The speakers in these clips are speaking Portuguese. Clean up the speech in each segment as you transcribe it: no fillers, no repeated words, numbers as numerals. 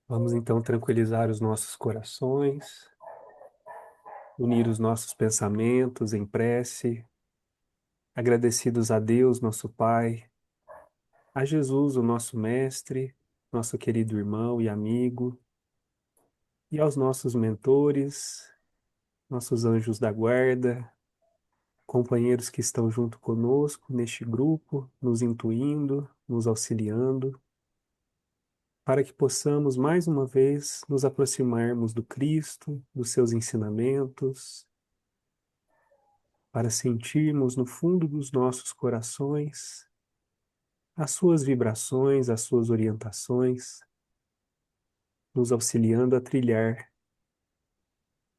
Vamos então tranquilizar os nossos corações, unir os nossos pensamentos em prece, agradecidos a Deus, nosso Pai, a Jesus, o nosso Mestre, nosso querido irmão e amigo, e aos nossos mentores, nossos anjos da guarda, companheiros que estão junto conosco neste grupo, nos intuindo, nos auxiliando, para que possamos mais uma vez nos aproximarmos do Cristo, dos seus ensinamentos, para sentirmos no fundo dos nossos corações as suas vibrações, as suas orientações, nos auxiliando a trilhar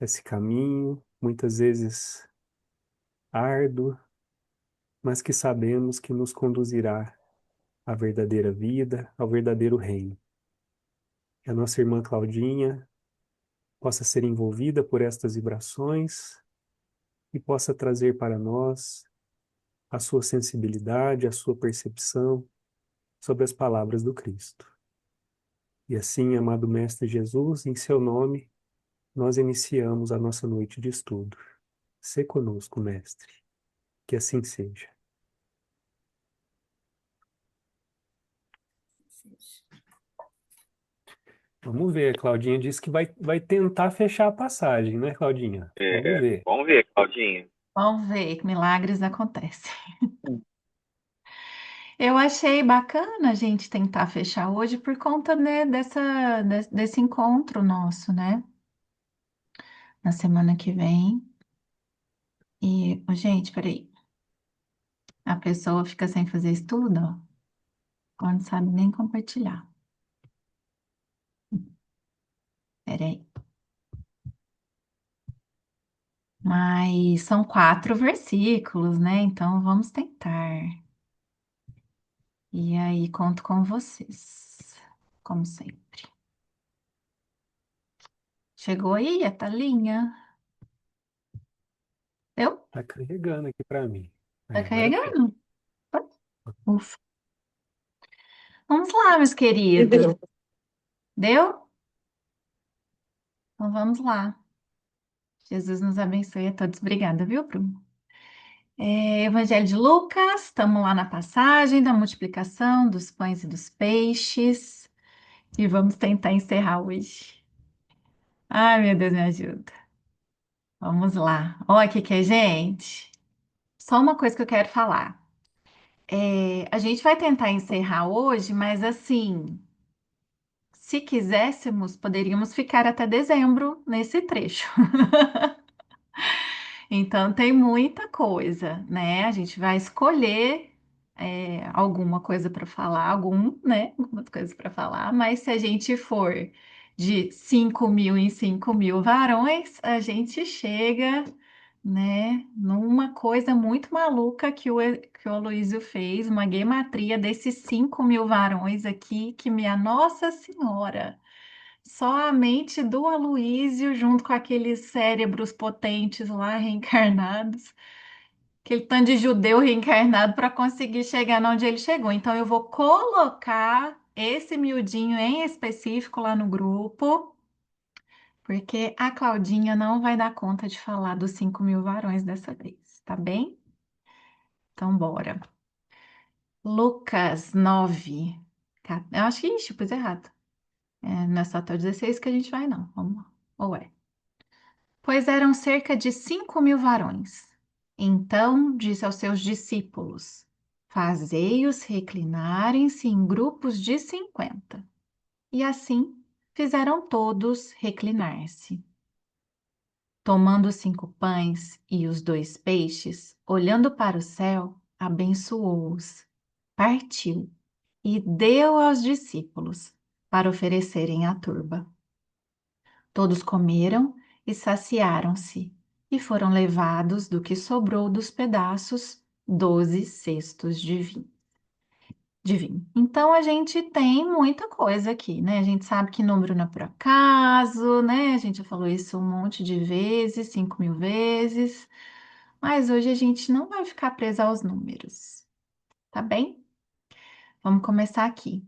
esse caminho, muitas vezes árduo, mas que sabemos que nos conduzirá à verdadeira vida, ao verdadeiro reino. Que a nossa irmã Claudinha possa ser envolvida por estas vibrações e possa trazer para nós a sua sensibilidade, a sua percepção sobre as palavras do Cristo. E assim, amado Mestre Jesus, em seu nome, nós iniciamos a nossa noite de estudo. Sê conosco, Mestre, que assim seja. Vamos ver, a Claudinha disse que vai tentar fechar a passagem, né, Claudinha? Vamos ver. Vamos ver, Claudinha. Vamos ver que milagres acontecem. Eu achei bacana a gente tentar fechar hoje por conta, né, desse encontro nosso, né? Na semana que vem. E, ô, gente, peraí. A pessoa fica sem fazer estudo, ó, agora não sabe nem compartilhar. Peraí. Mas são 4 versículos, né? Então vamos tentar. E aí, conto com vocês, como sempre. Chegou aí a Thalinha? Deu? Tá carregando aqui para mim. Tá Aí, agora fecha. carregando? Ufa. Vamos lá, meus queridos. Deu? Então vamos lá. Jesus nos abençoe a todos. Obrigada, viu, Bruno? Evangelho de Lucas, estamos lá na passagem da multiplicação dos pães e dos peixes. E vamos tentar encerrar hoje. Ai, meu Deus, me ajuda. Vamos lá. Olha aqui que é, gente. Só uma coisa que eu quero falar. A gente vai tentar encerrar hoje, mas assim, se quiséssemos, poderíamos ficar até dezembro nesse trecho. Então, tem muita coisa, né? A gente vai escolher alguma coisa para falar, né? Algumas coisas para falar, mas se a gente for de 5.000 em 5.000 varões, a gente chega, né, numa coisa muito maluca que o Aloysio fez, uma gematria desses 5.000 varões aqui, que minha Nossa Senhora. Só a mente do Aloysio, junto com aqueles cérebros potentes lá reencarnados, aquele tanto de judeu reencarnado para conseguir chegar onde ele chegou. Então, eu vou colocar esse miudinho em específico lá no grupo, porque a Claudinha não vai dar conta de falar dos 5.000 varões dessa vez, tá bem? Então, bora. Lucas 9. Eu acho que, ixi, pus errado. Não é só até o 16 que a gente vai, não. Vamos lá. Ou é? Pois eram cerca de 5.000 varões. Então disse aos seus discípulos: Fazei-os reclinarem-se em grupos de 50. E assim fizeram todos reclinar-se. Tomando os 5 pães e os 2 peixes, olhando para o céu, abençoou-os, partiu e deu aos discípulos para oferecerem à turba. Todos comeram e saciaram-se, e foram levados do que sobrou dos pedaços 12 cestos de vinho. Então a gente tem muita coisa aqui, né? A gente sabe que número não é por acaso, né? A gente já falou isso um monte de vezes, 5.000 vezes, mas hoje a gente não vai ficar presa aos números, tá bem? Vamos começar aqui.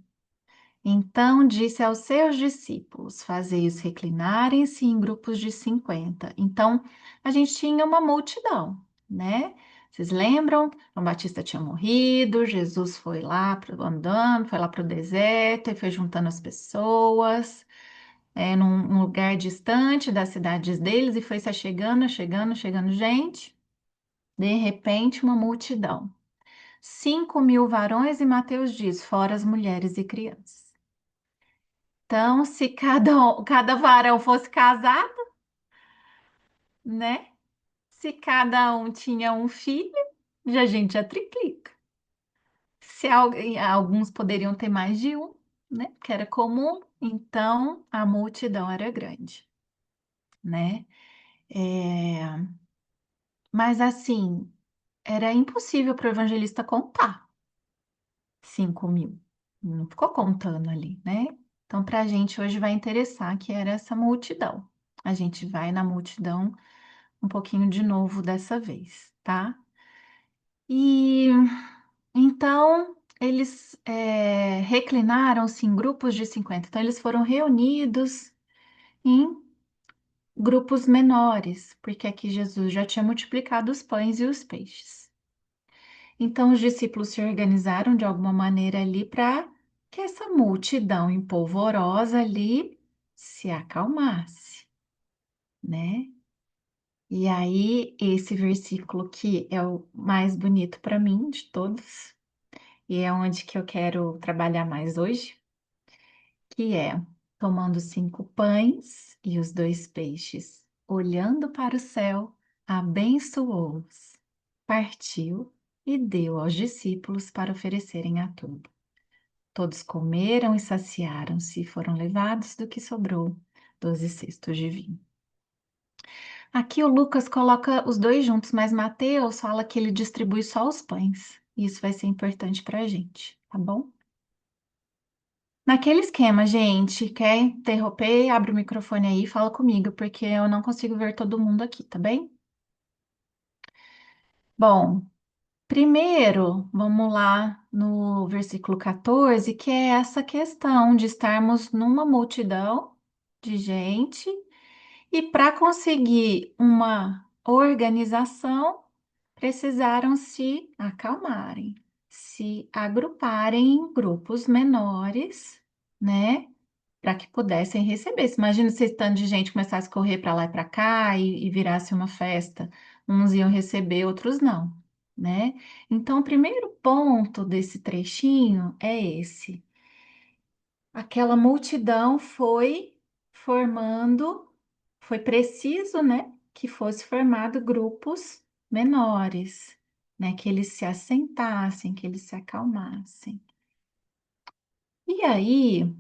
Então disse aos seus discípulos: fazei-os reclinarem-se em grupos de 50. Então a gente tinha uma multidão, né? Vocês lembram? João Batista tinha morrido, Jesus foi lá andando, foi lá para o deserto e foi juntando as pessoas, num lugar distante das cidades deles e foi se chegando, chegando, chegando gente. De repente, uma multidão. 5.000 varões, e Mateus diz, fora as mulheres e crianças. Então, se cada varão fosse casado, né? Se cada um tinha um filho, já a gente já triplica. Se alguns poderiam ter mais de um, né? Que era comum, então a multidão era grande, né? É, Mas assim, era impossível para o evangelista contar 5.000. Não ficou contando ali, né? Então, para a gente hoje vai interessar que era essa multidão. A gente vai na multidão um pouquinho de novo dessa vez, tá? E então eles reclinaram-se em grupos de 50. Então, eles foram reunidos em grupos menores, porque aqui Jesus já tinha multiplicado os pães e os peixes. Então, os discípulos se organizaram de alguma maneira ali para que essa multidão empolvorosa ali se acalmasse, né? E aí, esse versículo que é o mais bonito para mim de todos, e é onde que eu quero trabalhar mais hoje, que é tomando 5 pães e os 2 peixes, olhando para o céu, abençoou-os, partiu e deu aos discípulos para oferecerem a todos. Todos comeram e saciaram-se e foram levados do que sobrou, 12 cestos de vinho. Aqui o Lucas coloca os dois juntos, mas Mateus fala que ele distribui só os pães. Isso vai ser importante para a gente, tá bom? Naquele esquema, gente, quer interromper? Abre o microfone aí e fala comigo, porque eu não consigo ver todo mundo aqui, tá bem? Bom, primeiro, vamos lá no versículo 14, que é essa questão de estarmos numa multidão de gente e para conseguir uma organização, precisaram se acalmarem, se agruparem em grupos menores, né? Para que pudessem receber. Se imagina se esse tanto de gente começasse a correr para lá e para cá e virasse uma festa. Uns iam receber, outros não, né? Então, o primeiro ponto desse trechinho é esse. Aquela multidão foi formando, foi preciso, né, que fosse formado grupos menores, né, que eles se assentassem, que eles se acalmassem. E aí,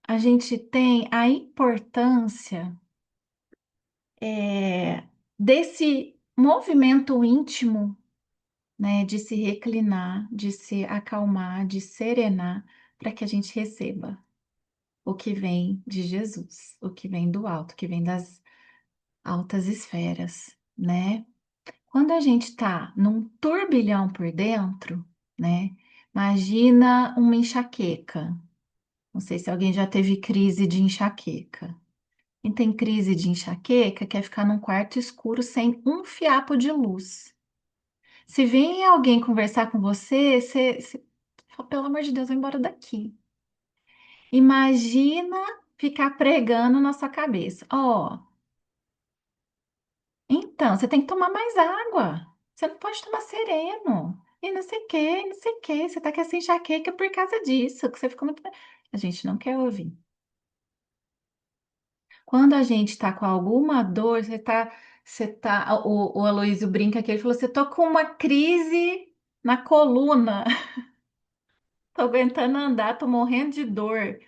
a gente tem a importância, desse movimento íntimo, né, de se reclinar, de se acalmar, de serenar, para que a gente receba o que vem de Jesus, o que vem do alto, o que vem das altas esferas, né? Quando a gente está num turbilhão por dentro, né? Imagina uma enxaqueca. Não sei se alguém já teve crise de enxaqueca. Quem tem crise de enxaqueca quer ficar num quarto escuro sem um fiapo de luz. Se vem alguém conversar com você, você fala, pelo amor de Deus, vai embora daqui. Imagina ficar pregando na sua cabeça. Ó, então, você tem que tomar mais água. Você não pode tomar sereno. E não sei o quê, não sei o quê. Você tá com essa enxaqueca por causa disso, que você ficou muito. A gente não quer ouvir. Quando a gente tá com alguma dor, o Aloysio brinca que ele falou, você tô com uma crise na coluna, tô aguentando andar, tô morrendo de dor.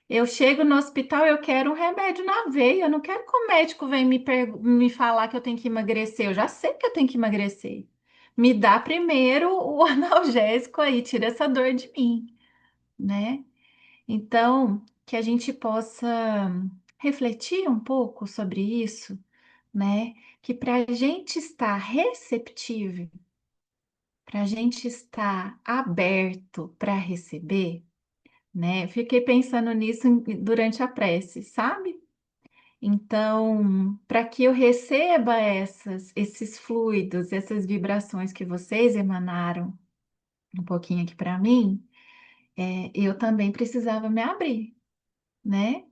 Eu chego no hospital, eu quero um remédio na veia. Eu não quero que o médico venha me falar que eu tenho que emagrecer. Eu já sei que eu tenho que emagrecer. Me dá primeiro o analgésico aí, tira essa dor de mim, né? Então, que a gente possa refletir um pouco sobre isso, né? Que para a gente estar receptivo, para a gente estar aberto para receber, né? Fiquei pensando nisso durante a prece, sabe? Então, para que eu receba esses fluidos, essas vibrações que vocês emanaram um pouquinho aqui para mim, eu também precisava me abrir, né?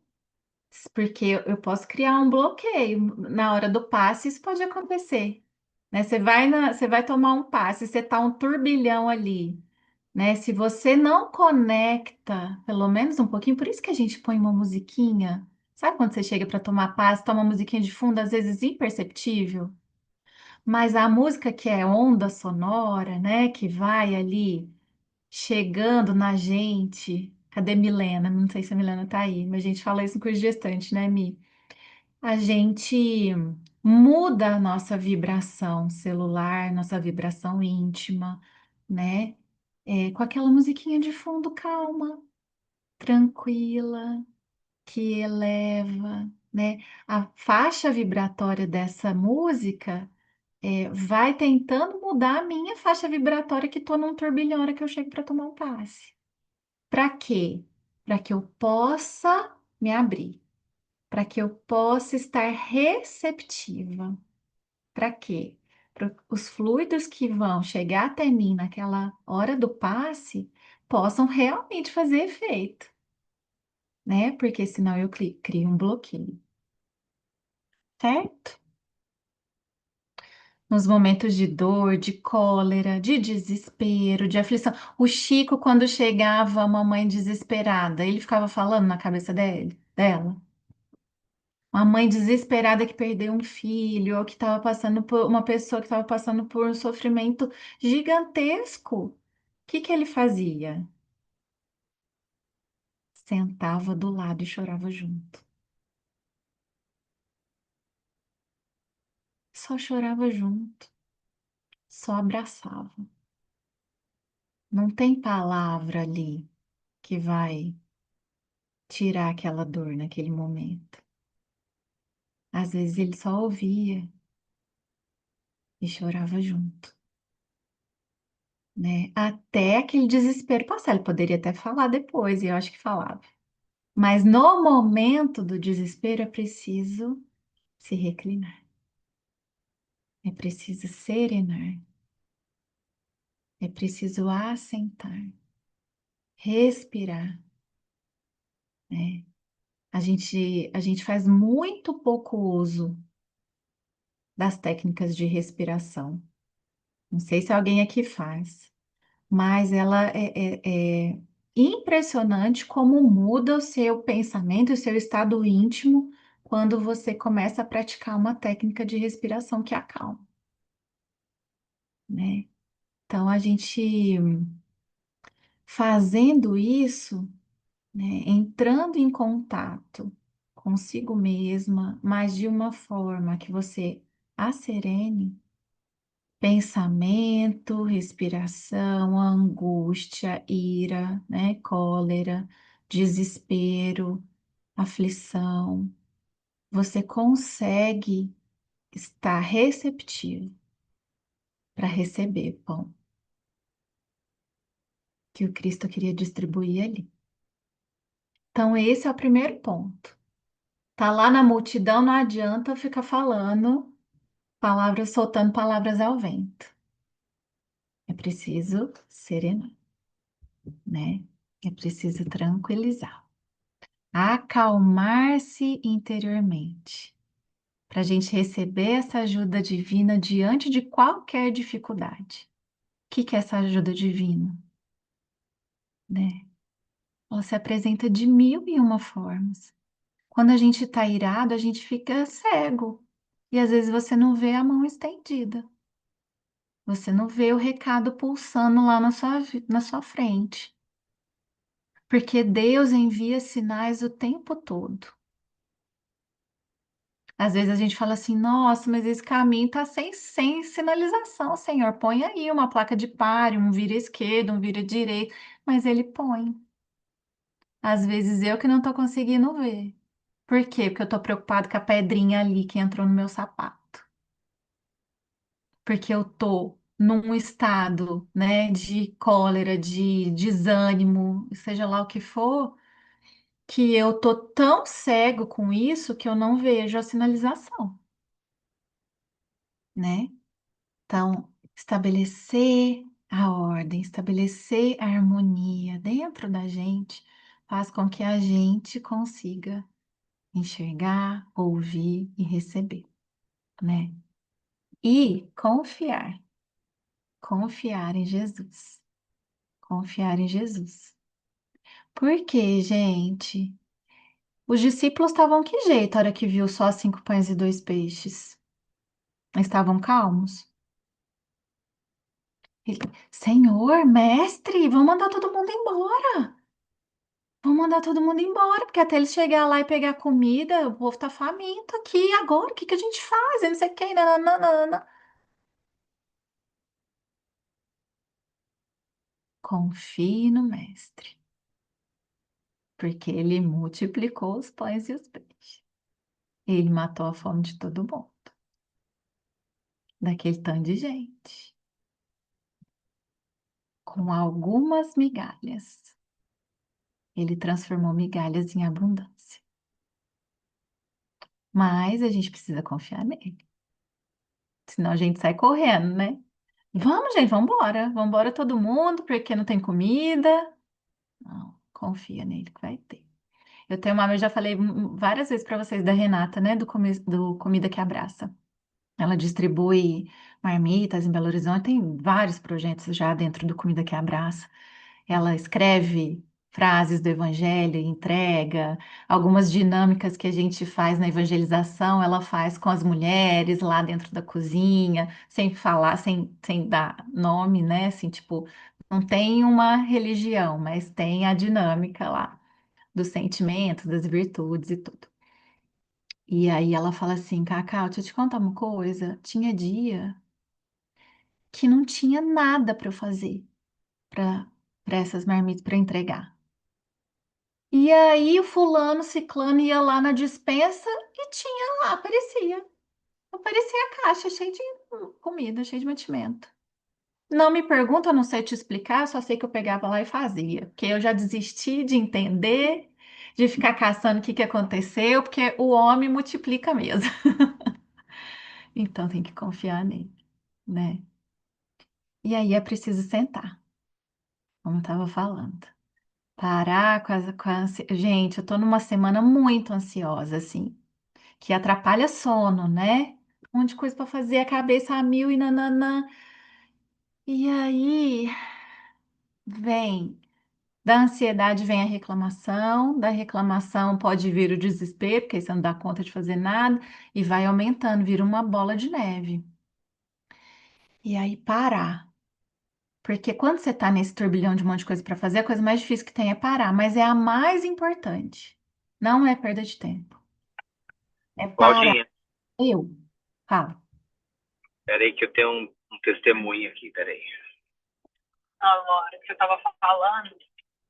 Porque eu posso criar um bloqueio na hora do passe, isso pode acontecer, né? Você vai tomar um passe, você tá um turbilhão ali, né? Se você não conecta, pelo menos um pouquinho, por isso que a gente põe uma musiquinha. Sabe quando você chega para tomar passe, toma uma musiquinha de fundo, às vezes imperceptível, mas a música que é onda sonora, né, que vai ali chegando na gente. Cadê Milena? Não sei se a Milena tá aí, mas a gente fala isso no curso de gestante, né, Mi? A gente muda a nossa vibração celular, nossa vibração íntima, né? Com aquela musiquinha de fundo calma, tranquila, que eleva, né? A faixa vibratória dessa música vai tentando mudar a minha faixa vibratória que estou num turbilhão na hora que eu chego para tomar um passe. Para quê? Para que eu possa me abrir, para que eu possa estar receptiva. Para quê? Para os fluidos que vão chegar até mim naquela hora do passe possam realmente fazer efeito, né? Porque senão eu crio um bloqueio, certo? Nos momentos de dor, de cólera, de desespero, de aflição. O Chico, quando chegava a mamãe desesperada, ele ficava falando na cabeça dela. Uma mãe desesperada que perdeu um filho, ou que estava passando por uma pessoa que estava passando por um sofrimento gigantesco. O que que ele fazia? Sentava do lado e chorava junto. Só chorava junto, só abraçava. Não tem palavra ali que vai tirar aquela dor naquele momento. Às vezes ele só ouvia e chorava junto, né? Até aquele desespero passar. Ele poderia até falar depois, e eu acho que falava. Mas no momento do desespero é preciso se reclinar, é preciso serenar, é preciso assentar, respirar, né? A gente faz muito pouco uso das técnicas de respiração. Não sei se alguém aqui faz, mas ela é impressionante como muda o seu pensamento, o seu estado íntimo, quando você começa a praticar uma técnica de respiração que acalma, né? Então, a gente fazendo isso, né, entrando em contato consigo mesma, mas de uma forma que você serene, pensamento, respiração, angústia, ira, né, cólera, desespero, aflição, você consegue estar receptivo para receber pão que o Cristo queria distribuir ali. Então, esse é o primeiro ponto. Tá lá na multidão, não adianta ficar falando palavras, soltando palavras ao vento. É preciso serenar, né? É preciso tranquilizar, acalmar-se interiormente, para a gente receber essa ajuda divina diante de qualquer dificuldade. O que que é essa ajuda divina, né? Ela se apresenta de mil e uma formas. Quando a gente está irado, a gente fica cego. E às vezes você não vê a mão estendida. Você não vê o recado pulsando lá na sua frente. Porque Deus envia sinais o tempo todo. Às vezes a gente fala assim, nossa, mas esse caminho está sem sinalização, Senhor. Põe aí uma placa de pare, um vira esquerdo, um vira direito. Mas Ele põe. Às vezes eu que não estou conseguindo ver. Por quê? Porque eu estou preocupado com a pedrinha ali que entrou no meu sapato. Porque eu tô num estado, né, de cólera, de desânimo, seja lá o que for, que eu tô tão cego com isso que eu não vejo a sinalização, né? Então, estabelecer a ordem, estabelecer a harmonia dentro da gente faz com que a gente consiga enxergar, ouvir e receber, né? E confiar em Jesus, confiar em Jesus. Por quê, gente? Os discípulos estavam que jeito a hora que viu só 5 pães e 2 peixes? Estavam calmos? Senhor, mestre, vamos mandar todo mundo embora. Vamos mandar todo mundo embora, porque até eles chegar lá e pegar comida, o povo tá faminto aqui. Agora, o que que a gente faz? Eu não sei o que. Nananana. Confie no mestre, porque ele multiplicou os pães e os peixes. Ele matou a fome de todo mundo, daquele tanto de gente, com algumas migalhas. Ele transformou migalhas em abundância. Mas a gente precisa confiar nele. Senão a gente sai correndo, né? Vamos, gente, vamos embora. Vamos embora todo mundo, porque não tem comida. Não, confia nele que vai ter. Eu tenho uma, eu já falei várias vezes para vocês da Renata, né? Do Comida que Abraça. Ela distribui marmitas em Belo Horizonte, tem vários projetos já dentro do Comida que Abraça. Ela escreve frases do Evangelho, e entrega algumas dinâmicas que a gente faz na evangelização, ela faz com as mulheres lá dentro da cozinha, sem falar, sem dar nome, né? Assim, tipo, não tem uma religião, mas tem a dinâmica lá dos sentimentos, das virtudes e tudo. E aí ela fala assim, Cacau, deixa eu te contar uma coisa. Tinha dia que não tinha nada para eu fazer para essas marmitas para entregar. E aí o fulano, ciclano ia lá na despensa e tinha lá, aparecia a caixa cheia de comida, cheia de mantimento. Não me pergunta, eu não sei te explicar, só sei que eu pegava lá e fazia, porque eu já desisti de entender, de ficar caçando o que que aconteceu, porque o homem multiplica mesmo. Então tem que confiar nele, né? E aí é preciso sentar, como eu estava falando. Parar Gente, eu tô numa semana muito ansiosa, assim, que atrapalha sono, né? Um monte de coisa para fazer, a cabeça a mil e nananã. E aí vem, da ansiedade vem a reclamação, da reclamação pode vir o desespero, porque aí você não dá conta de fazer nada, e vai aumentando, vira uma bola de neve. E aí parar. Porque quando você tá nesse turbilhão de um monte de coisa para fazer, a coisa mais difícil que tem é parar, mas é a mais importante. Não é perda de tempo. É parar. Claudinha, Eu. Fala. peraí que eu tenho um testemunho aqui, peraí. Na hora que você estava falando,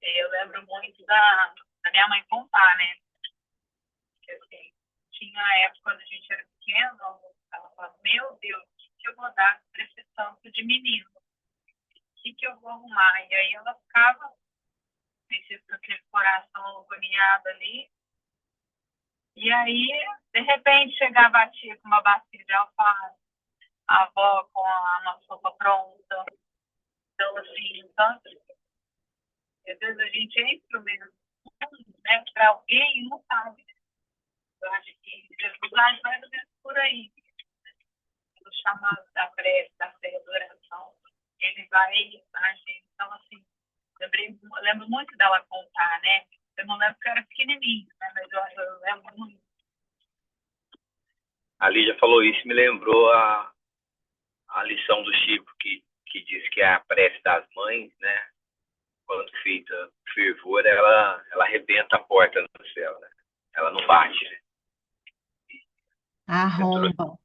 eu lembro muito da minha mãe contar, né? Que assim, tinha a época quando a gente era pequeno, ela falava, meu Deus, o que que eu vou dar para esse tanto de menino? O que que eu vou arrumar? E aí ela ficava com aquele coração agoniado ali. E aí, de repente, chegava a tia com uma bacia de alface, a avó com a nossa sopa pronta. Então, assim, tanto, às vezes a gente é instrumento, né, para alguém e não sabe. Eu acho que Jesus age mais ou menos por aí. O chamado da prece, da fé, da oração, ele vai agir. Então, assim, eu lembro muito dela contar, né? Eu não lembro que eu era pequenininho, né? Mas eu lembro muito. A Lídia falou isso, me lembrou a lição do Chico, que diz que é a prece das mães, né? Quando feita fervor, ela arrebenta a porta no céu, né? Ela não bate, né? Arromba.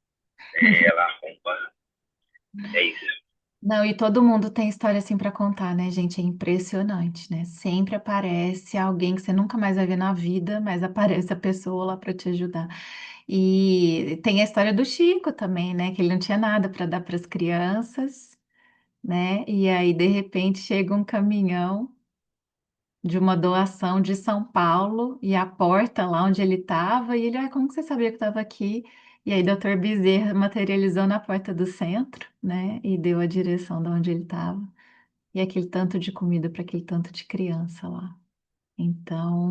Ela arromba. É isso. Não, e todo mundo tem história assim para contar, né, gente? É impressionante, né? Sempre aparece alguém que você nunca mais vai ver na vida, mas aparece a pessoa lá para te ajudar. E tem a história do Chico também, né? Que ele não tinha nada para dar para as crianças. né? E aí, de repente, chega um caminhão de uma doação de São Paulo e a porta lá onde ele estava, e ele, como que você sabia que eu estava aqui? E aí, doutor Bezerra materializou na porta do centro, né? E deu a direção de onde ele estava. E aquele tanto de comida para aquele tanto de criança lá.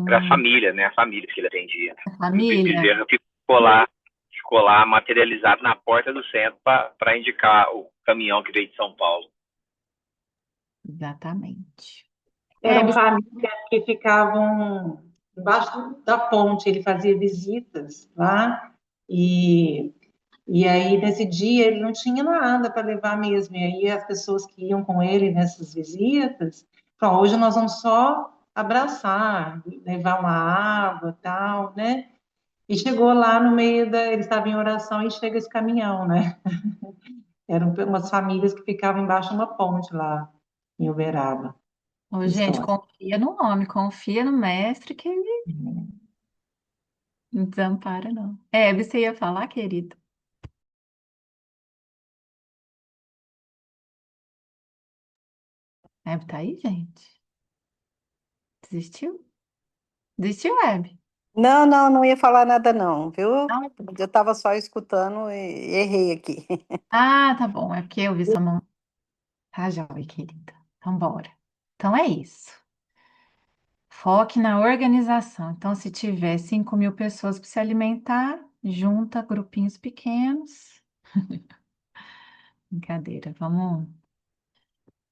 Para a Então, família, né? A família que ele atendia. a E o família, Bezerra ficou lá materializado na porta do centro para indicar o caminhão que veio de São Paulo. exatamente. É, Eram famílias que ficavam embaixo da ponte, ele fazia visitas lá, e, e aí nesse dia ele não tinha nada para levar mesmo, e aí as pessoas que iam com ele nessas visitas, falaram, hoje nós vamos só abraçar, levar uma água, tal, né? E chegou lá no meio da, ele estava em oração e chega esse caminhão, né? Eram umas famílias que ficavam embaixo de uma ponte lá em Uberaba. ô, gente, História. confia no homem, confia no mestre que ele não desampara, não. É, você ia falar, querido? Hebe tá aí, gente? Desistiu? Desistiu, Hebe? Não, não, não ia falar nada não, viu? Ah, Eu estava só escutando e errei aqui. tá bom. É porque eu vi sua mão. Tá, joia, querida. Então, bora. Então, é isso. Foque na organização. Então, se tiver 5.000 pessoas para se alimentar, junta grupinhos pequenos. Brincadeira, vamos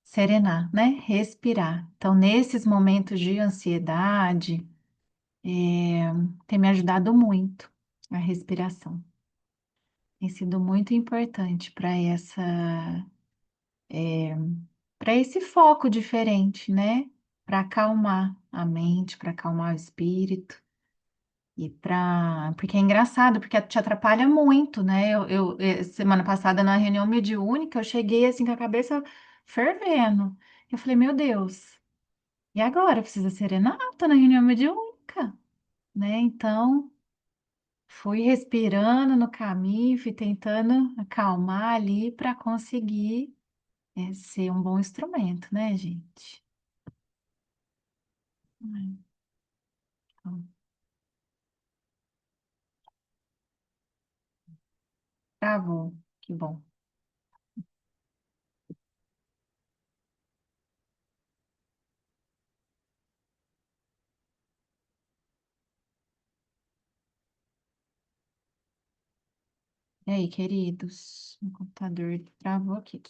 serenar, né? Respirar. Então, nesses momentos de ansiedade, tem me ajudado muito a respiração. Tem sido muito importante para esse foco diferente, né? Para acalmar a mente, para acalmar o espírito. Porque é engraçado, porque te atrapalha muito, né? Semana passada, na reunião mediúnica, eu cheguei assim com a cabeça fervendo. Eu falei, meu Deus, e agora? Precisa serenar? Tô na reunião mediúnica, né? Então, fui respirando no caminho, fui tentando acalmar ali para conseguir ser um bom instrumento, né, gente? Então, travou, que bom. E aí, queridos? O computador travou aqui.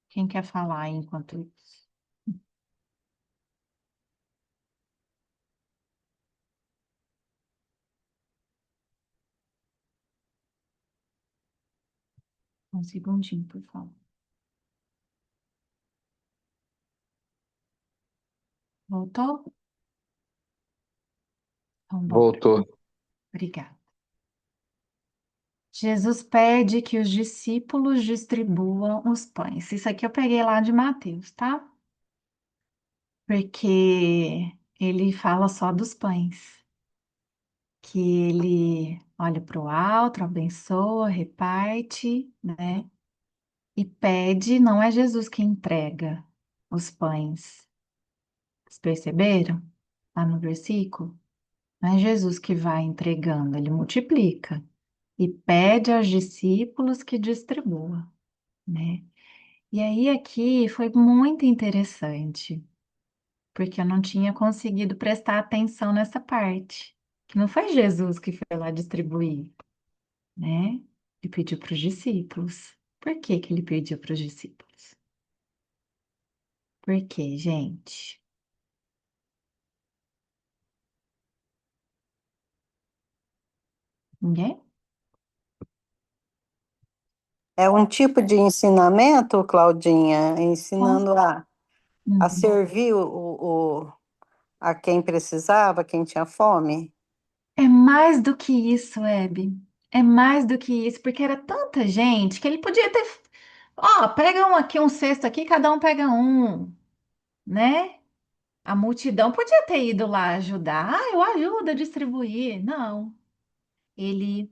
Quem quer falar aí enquanto isso? Um segundinho, por favor. Voltou? Então, bora. Voltou. Obrigada. Jesus pede que os discípulos distribuam os pães. Isso aqui eu peguei lá de Mateus, tá? Porque ele fala só dos pães. Que ele olha para o alto, abençoa, reparte, né? E pede, não é Jesus que entrega os pães. Vocês perceberam? Lá no versículo? Não é Jesus que vai entregando, ele multiplica e pede aos discípulos que distribuam, né? E aí aqui foi muito interessante, porque eu não tinha conseguido prestar atenção nessa parte, que não foi Jesus que foi lá distribuir, né? Ele pediu para os discípulos. Por que que ele pediu para os discípulos? Por quê, gente? Ninguém? É um tipo de ensinamento, Claudinha, Bom, ensinando a uhum. servir a quem precisava, quem tinha fome. É mais do que isso, Hebe. É mais do que isso, porque era tanta gente que ele podia ter. Ó, pega um aqui, um cesto aqui, cada um pega um, né? A multidão podia ter ido lá ajudar. Ah, eu ajudo a distribuir. Não. Ele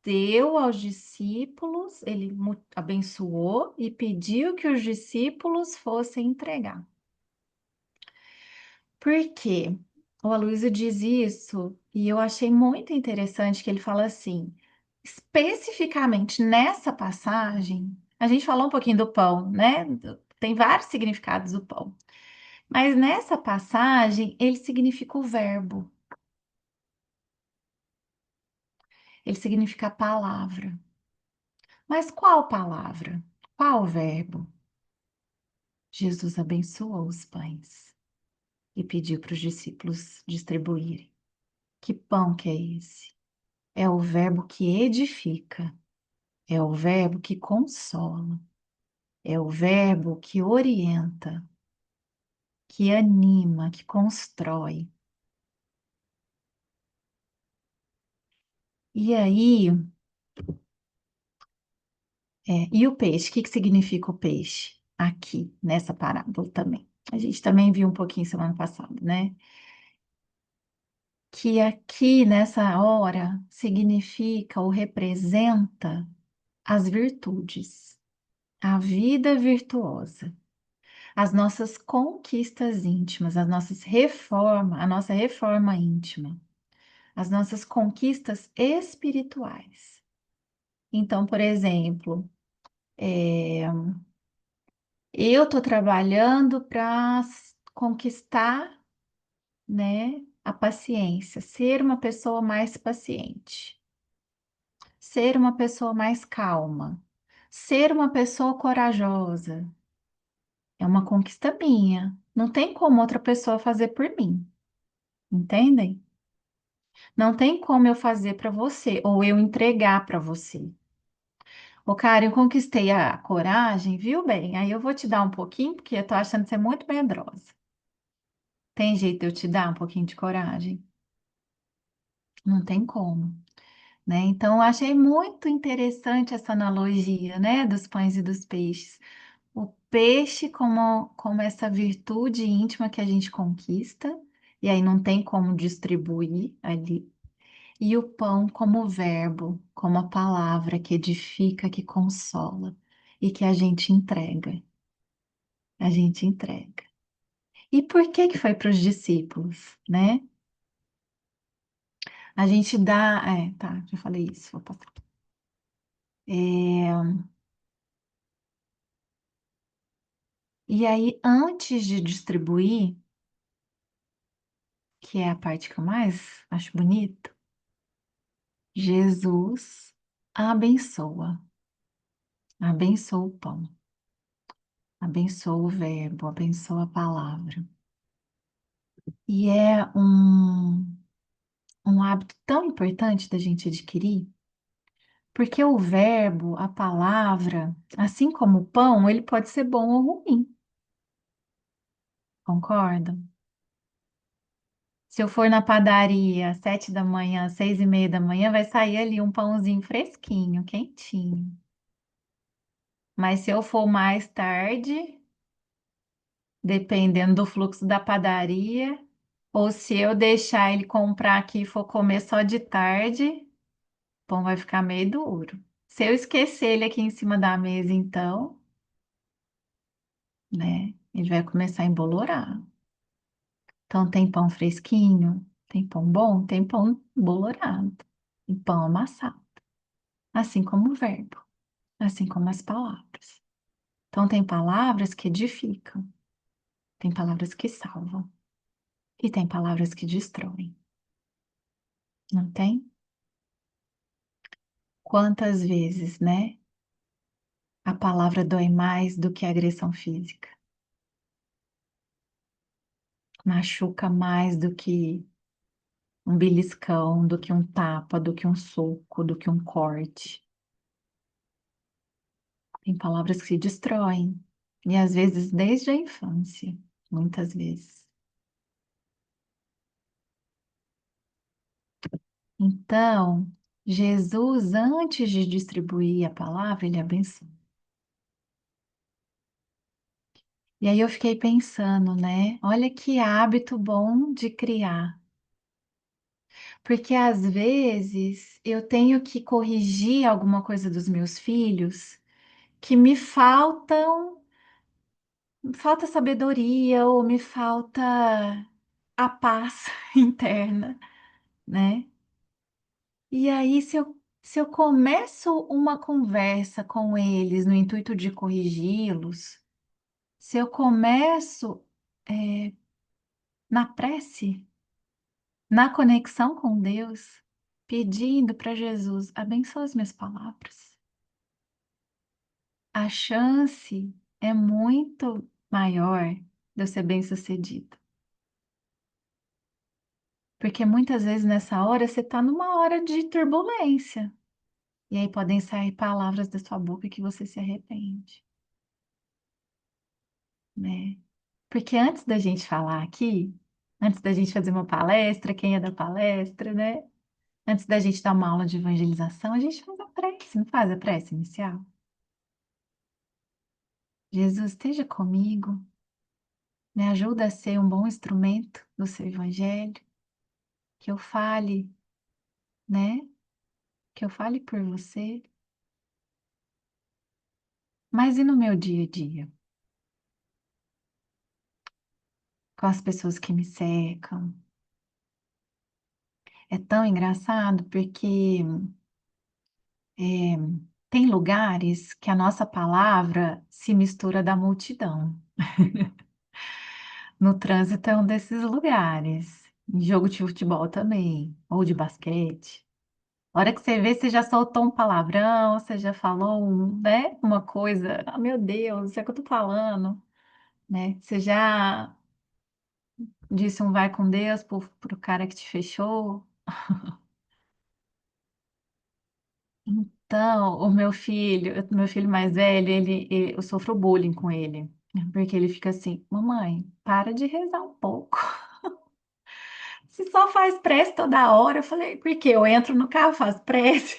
deu aos discípulos, ele abençoou e pediu que os discípulos fossem entregar. Por quê? O Aloysio diz isso e eu achei muito interessante que ele fala assim, especificamente nessa passagem, a gente falou um pouquinho do pão, né? Tem vários significados do pão. Mas nessa passagem, ele significa o verbo. Ele significa a palavra. Mas qual palavra? Qual verbo? Jesus abençoou os pães e pediu para os discípulos distribuírem. Que pão que é esse? É o verbo que edifica, é o verbo que consola, é o verbo que orienta, que anima, que constrói. E aí, e o peixe? O que que significa o peixe? Aqui, nessa parábola também. A gente também viu um pouquinho semana passada, né? Que aqui nessa hora significa ou representa as virtudes, a vida virtuosa, as nossas conquistas íntimas, as nossas reformas, a nossa reforma íntima, as nossas conquistas espirituais. Então, por exemplo, eu estou trabalhando para conquistar, né, a paciência, ser uma pessoa mais paciente. Ser uma pessoa mais calma, ser uma pessoa corajosa. É uma conquista minha. Não tem como outra pessoa fazer por mim. Entendem? Não tem como eu fazer para você ou eu entregar para você. Ô, cara, eu conquistei a coragem, viu bem? Aí eu vou te dar um pouquinho, porque eu tô achando que você é muito medrosa. Tem jeito de eu te dar um pouquinho de coragem? Não tem como. Né? Então, eu achei muito interessante essa analogia, né, dos pães e dos peixes. O peixe como essa virtude íntima que a gente conquista, e aí não tem como distribuir ali. E o pão como verbo, como a palavra que edifica, que consola e que a gente entrega. A gente entrega. E por que que foi para os discípulos, né? A gente dá, tá, já falei isso, vou passar. É, e aí, antes de distribuir, que é a parte que eu mais acho bonito, Jesus abençoa, abençoa o pão, abençoa o verbo, abençoa a palavra. E é um hábito tão importante da gente adquirir, porque o verbo, a palavra, assim como o pão, ele pode ser bom ou ruim, concorda? Se eu for na padaria às 7 da manhã, às 6:30 da manhã, vai sair ali um pãozinho fresquinho, quentinho. Mas se eu for mais tarde, dependendo do fluxo da padaria, ou se eu deixar ele comprar aqui e for comer só de tarde, o pão vai ficar meio duro. Se eu esquecer ele aqui em cima da mesa, então, né, ele vai começar a embolorar. Então, tem pão fresquinho, tem pão bom, tem pão embolorado, e pão amassado, assim como o verbo, assim como as palavras. Então, tem palavras que edificam, tem palavras que salvam, e tem palavras que destroem. Não tem? Quantas vezes, né? A palavra dói mais do que a agressão física. Machuca mais do que um beliscão, do que um tapa, do que um soco, do que um corte. Tem palavras que destroem. E às vezes desde a infância, muitas vezes. Então, Jesus, antes de distribuir a palavra, ele abençoa. E aí eu fiquei pensando, né? Olha que hábito bom de criar. Porque às vezes eu tenho que corrigir alguma coisa dos meus filhos que falta sabedoria ou me falta a paz interna, né? E aí, se eu começo uma conversa com eles no intuito de corrigi-los, se eu começo na prece, na conexão com Deus, pedindo para Jesus, abençoa as minhas palavras, a chance é muito maior de eu ser bem-sucedida. Porque muitas vezes nessa hora você está numa hora de turbulência. E aí podem sair palavras da sua boca que você se arrepende, né? Porque antes da gente falar aqui, antes da gente fazer uma palestra, quem é da palestra, né? Antes da gente dar uma aula de evangelização, a gente faz a prece, não faz a prece inicial? Jesus, esteja comigo, me ajuda a ser um bom instrumento do seu evangelho, que eu fale, né? Que eu fale por você. Mas e no meu dia a dia? Com as pessoas que me cercam? É tão engraçado porque é, tem lugares que a nossa palavra se mistura da multidão. No trânsito é um desses lugares. Em jogo de futebol também, ou de basquete. A hora que você vê, você já soltou um palavrão, você já falou né, uma coisa. Ah, meu Deus, isso é o que eu tô falando, né? Você já disse um vai com Deus pro cara que te fechou. Então, o meu filho mais velho, eu sofro bullying com ele, porque ele fica assim, mamãe, para de rezar um pouco. Você só faz prece toda hora. Eu falei, por quê? Eu entro no carro, faço prece,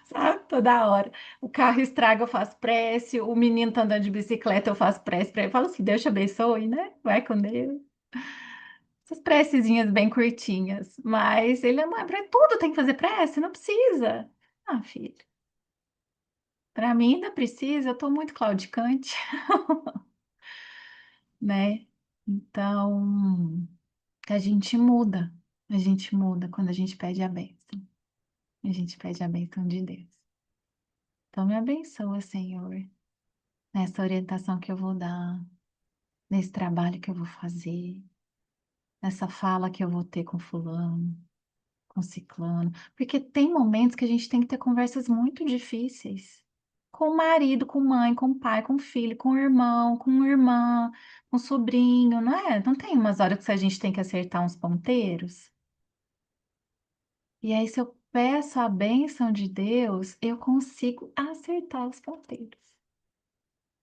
sabe? Toda hora. O carro estraga, eu faço prece. O menino tá andando de bicicleta, eu faço prece para ele. Eu falo assim, Deus te abençoe, né? Vai com Deus. Essas precezinhas bem curtinhas. Mas ele, mãe, para tudo tem que fazer prece? Não precisa. Ah, filho. Para mim ainda precisa, eu tô muito claudicante, né? Então, a gente muda quando a gente pede a bênção. A gente pede a bênção de Deus. Então, me abençoa, Senhor, nessa orientação que eu vou dar, nesse trabalho que eu vou fazer, nessa fala que eu vou ter com fulano, com ciclano. Porque tem momentos que a gente tem que ter conversas muito difíceis. Com o marido, com mãe, com pai, com filho, com irmão, com irmã, com sobrinho, não é? Não tem umas horas que a gente tem que acertar uns ponteiros? E aí, se eu peço a bênção de Deus, eu consigo acertar os ponteiros,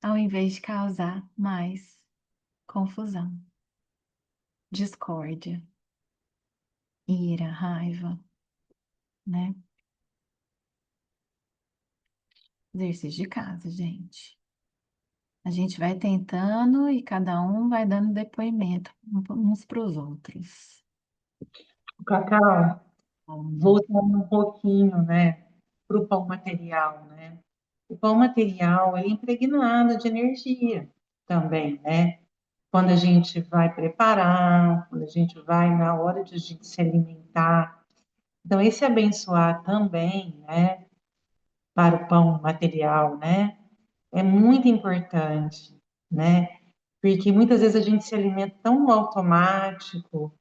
ao invés de causar mais confusão, discórdia, ira, raiva, né? Exercício de casa, gente. A gente vai tentando e cada um vai dando depoimento uns para os outros. Cacau, Hum. voltando um pouquinho, né, para o pão material, né? O pão material é impregnado de energia também, né? Quando a gente vai preparar, quando a gente vai na hora de a gente se alimentar. Então, esse abençoar também, né, para o pão material, né, é muito importante, né? Porque muitas vezes a gente se alimenta tão no automático,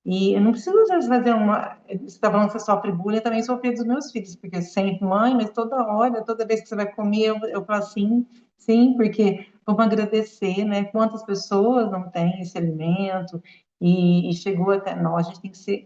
e eu não preciso, às vezes, fazer uma. Você está falando que você sofre bullying, eu também sofri dos meus filhos, porque sempre, mãe, mas toda hora, toda vez que você vai comer, eu falo assim, sim, porque vamos agradecer, né? Quantas pessoas não têm esse alimento e chegou até nós, a gente tem que ser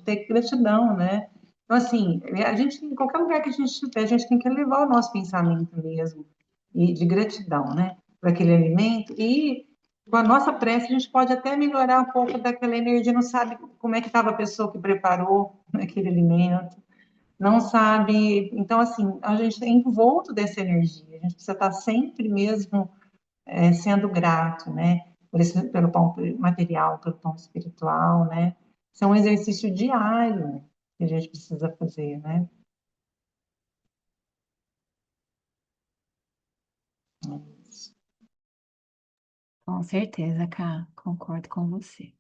ter gratidão, né? Então, assim, a gente, em qualquer lugar que a gente estiver, a gente tem que elevar o nosso pensamento mesmo, e de gratidão, né? Por aquele alimento e com a nossa prece, a gente pode até melhorar um pouco daquela energia, não sabe como é que estava a pessoa que preparou aquele alimento, não sabe. Então, assim, a gente é envolto dessa energia, a gente precisa estar sempre mesmo sendo grato, né? Pelo pão material, pelo pão espiritual, né? Isso é um exercício diário que a gente precisa fazer, né? Com certeza, Cá, concordo com você.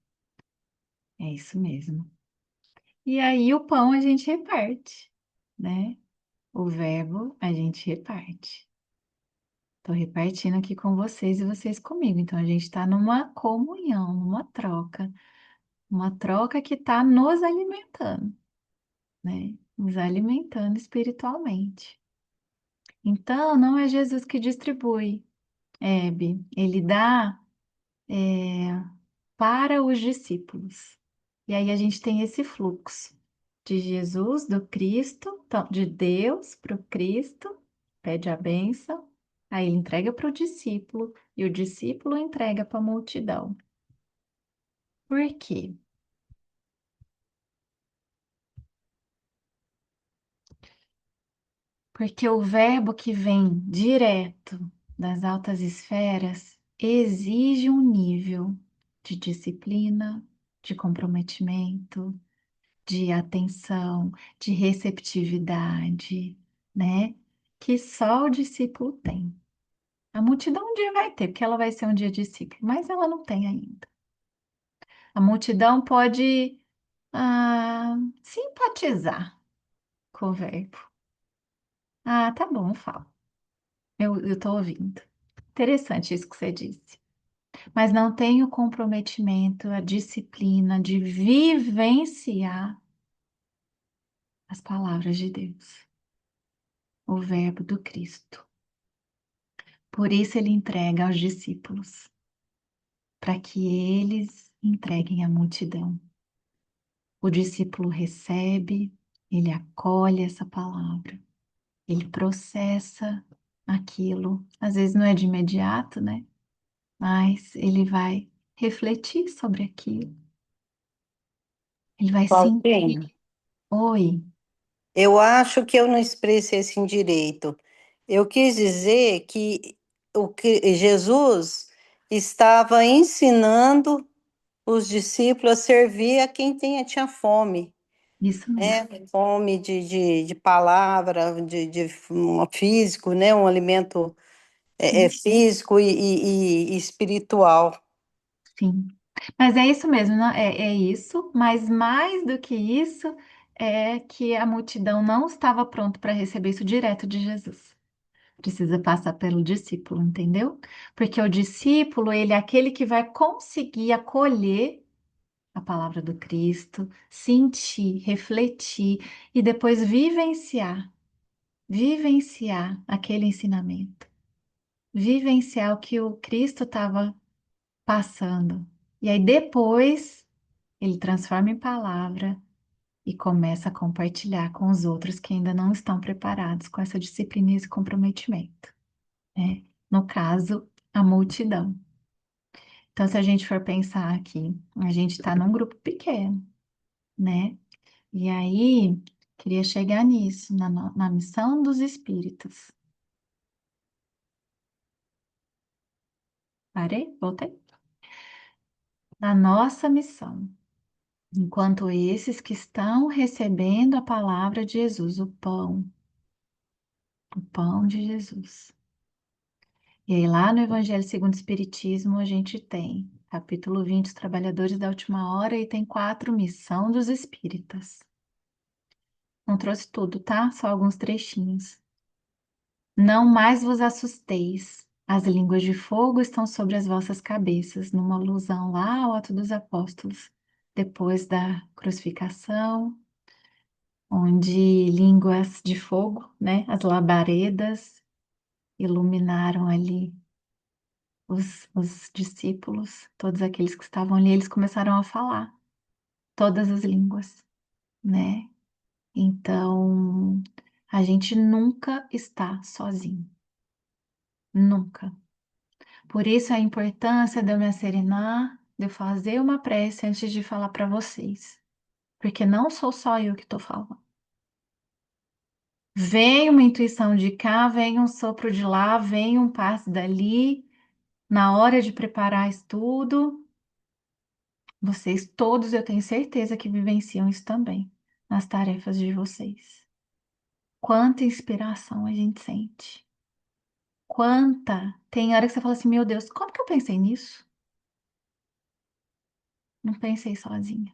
É isso mesmo. E aí o pão a gente reparte, né? O verbo a gente reparte. Estou repartindo aqui com vocês e vocês comigo. Então a gente está numa comunhão, numa troca. Uma troca que está nos alimentando, né? Nos alimentando espiritualmente. Então, não é Jesus que distribui, Hebe. Ele dá para os discípulos. E aí a gente tem esse fluxo de Jesus, do Cristo, então, de Deus para o Cristo, pede a bênção, aí ele entrega para o discípulo e o discípulo entrega para a multidão. Por quê? Porque o verbo que vem direto das altas esferas exige um nível de disciplina, de comprometimento, de atenção, de receptividade, né? Que só o discípulo tem. A multidão um dia vai ter, porque ela vai ser um dia discípulo, mas ela não tem ainda. A multidão pode simpatizar com o verbo. Ah, tá bom, eu falo. Eu tô ouvindo. Interessante isso que você disse. Mas não tem o comprometimento, a disciplina de vivenciar as palavras de Deus, o verbo do Cristo. Por isso ele entrega aos discípulos, para que eles entreguem à multidão. O discípulo recebe, ele acolhe essa palavra, ele processa aquilo. Às vezes não é de imediato, né? Mas ele vai refletir sobre aquilo. Ele vai sentir. Claudinha, Oi, eu acho que eu não expressei assim direito. Eu quis dizer que Jesus estava ensinando os discípulos a servir a quem tinha fome, isso mesmo. né? Fome de palavra, de um físico, né? Um alimento Sim, físico e espiritual. sim. Mas é isso mesmo, é isso, mas mais do que isso, é que a multidão não estava pronta para receber isso direto de Jesus. Precisa passar pelo discípulo, entendeu? Porque o discípulo, ele é aquele que vai conseguir acolher a palavra do Cristo, sentir, refletir e depois vivenciar aquele ensinamento, vivenciar o que o Cristo estava passando. E aí depois ele transforma em palavra e começa a compartilhar com os outros que ainda não estão preparados com essa disciplina e esse comprometimento, né? No caso, a multidão. Então, se a gente for pensar aqui, a gente está num grupo pequeno, né? E aí, queria chegar nisso, na missão dos espíritos. Parei? Voltei? Na nossa missão, enquanto esses que estão recebendo a palavra de Jesus, o pão de Jesus. E aí, lá no Evangelho segundo o Espiritismo, a gente tem capítulo 20, os trabalhadores da última hora, e tem 4, missão dos espíritas. Não trouxe tudo, tá? Só alguns trechinhos. Não mais vos assusteis. As línguas de fogo estão sobre as vossas cabeças, numa alusão lá ao Ato dos Apóstolos, depois da crucificação, onde línguas de fogo, né, as labaredas, iluminaram ali os discípulos, todos aqueles que estavam ali, eles começaram a falar todas as línguas, né? Então, a gente nunca está sozinho, nunca. Por isso a importância de eu me asserenar, de eu fazer uma prece antes de falar para vocês, porque não sou só eu que estou falando. Vem uma intuição de cá, vem um sopro de lá, vem um passe dali, na hora de preparar estudo, Vocês todos, eu tenho certeza que vivenciam isso também nas tarefas de vocês. Quanta inspiração a gente sente. Quanta. Tem hora que você fala assim, meu Deus, como que eu pensei nisso? Não pensei sozinha.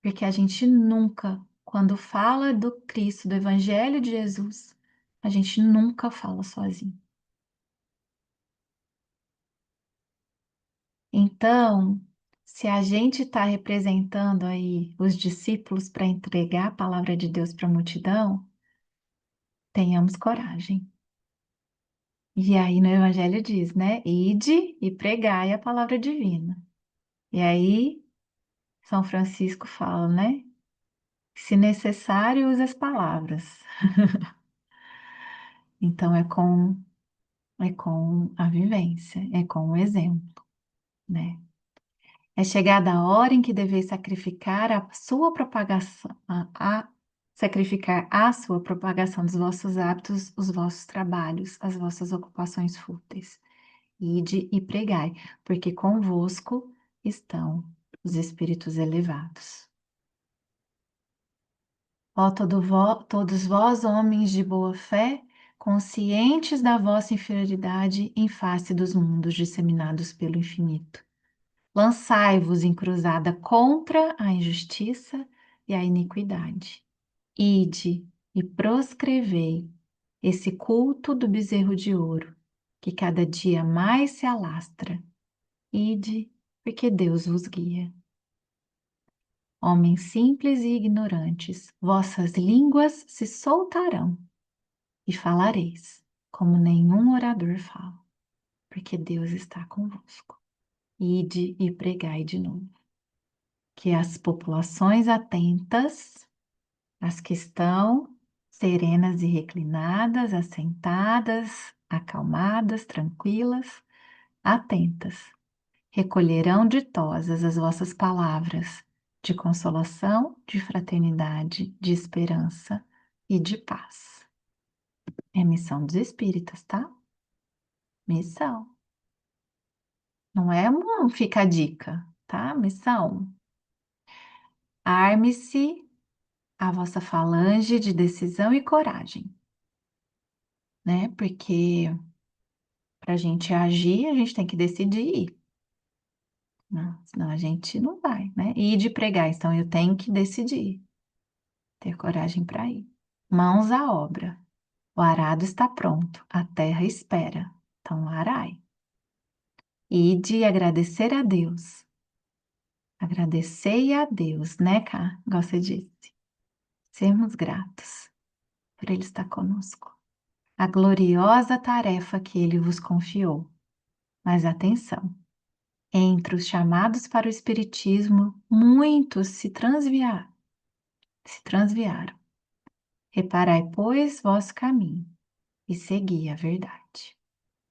Porque a gente nunca, quando fala do Cristo, do Evangelho de Jesus, a gente nunca fala sozinho. Então, se a gente está representando aí os discípulos para entregar a palavra de Deus para a multidão, tenhamos coragem. E aí no Evangelho diz, né? Ide e pregai a palavra divina. E aí São Francisco fala, né? Se necessário, use as palavras. Então é com a vivência, é com o exemplo, né? É chegada a hora em que deveis sacrificar a sua propagação, sacrificar a sua propagação dos vossos hábitos, os vossos trabalhos, as vossas ocupações fúteis. Ide e pregai, porque convosco estão os espíritos elevados. Ó todos vós, homens de boa fé, conscientes da vossa inferioridade em face dos mundos disseminados pelo infinito. Lançai-vos em cruzada contra a injustiça e a iniquidade. Ide e proscrevei esse culto do bezerro de ouro, que cada dia mais se alastra. Ide, porque Deus vos guia. Homens simples e ignorantes, vossas línguas se soltarão e falareis, como nenhum orador fala, porque Deus está convosco. Ide e pregai de novo. Que as populações atentas, as que estão serenas e reclinadas, assentadas, acalmadas, tranquilas, atentas, recolherão ditosas as vossas palavras de consolação, de fraternidade, de esperança e de paz. É missão dos espíritas, tá? Missão. Não é um fica a dica, tá? Missão. Arme-se a vossa falange de decisão e coragem, né? Porque para a gente agir, a gente tem que decidir. Não, senão a gente não vai, né? E de pregar, então eu tenho que decidir, ter coragem para ir. Mãos à obra. O arado está pronto, a terra espera. Então arai. E de agradecer a Deus. Agradecei a Deus, né, Cá? Igual você disse. Sermos gratos por Ele estar conosco. A gloriosa tarefa que Ele vos confiou. Mas atenção, entre os chamados para o Espiritismo, muitos se transviaram. Reparai, pois, vosso caminho e segui a verdade.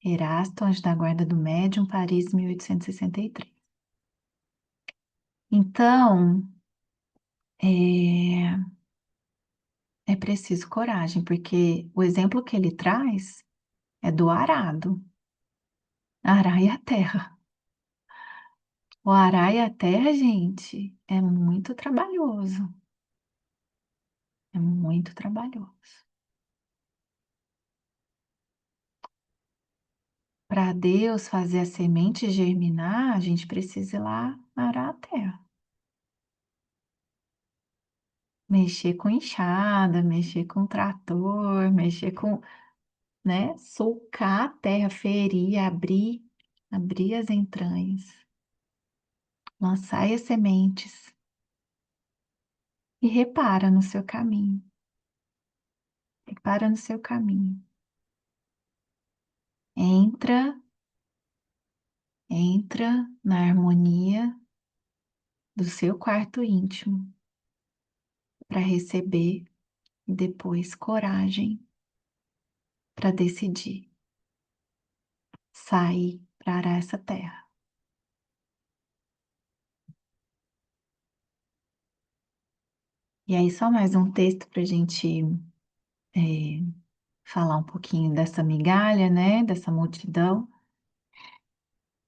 Erasto, Anjo da Guarda do Médium, Paris, 1863. Então, é preciso coragem, porque o exemplo que ele traz é do arado. Arar a terra. O arar a terra, gente, é muito trabalhoso. É muito trabalhoso. Para Deus fazer a semente germinar, a gente precisa ir lá arar a terra. Mexer com enxada, mexer com trator, mexer com, né? Sulcar a terra, ferir, abrir as entranhas, lançar as sementes e repara no seu caminho. Repara no seu caminho. Entra na harmonia do seu quarto íntimo para receber e depois coragem para decidir sair para arar essa terra. E aí, só mais um texto para a gente falar um pouquinho dessa migalha, né? Dessa multidão.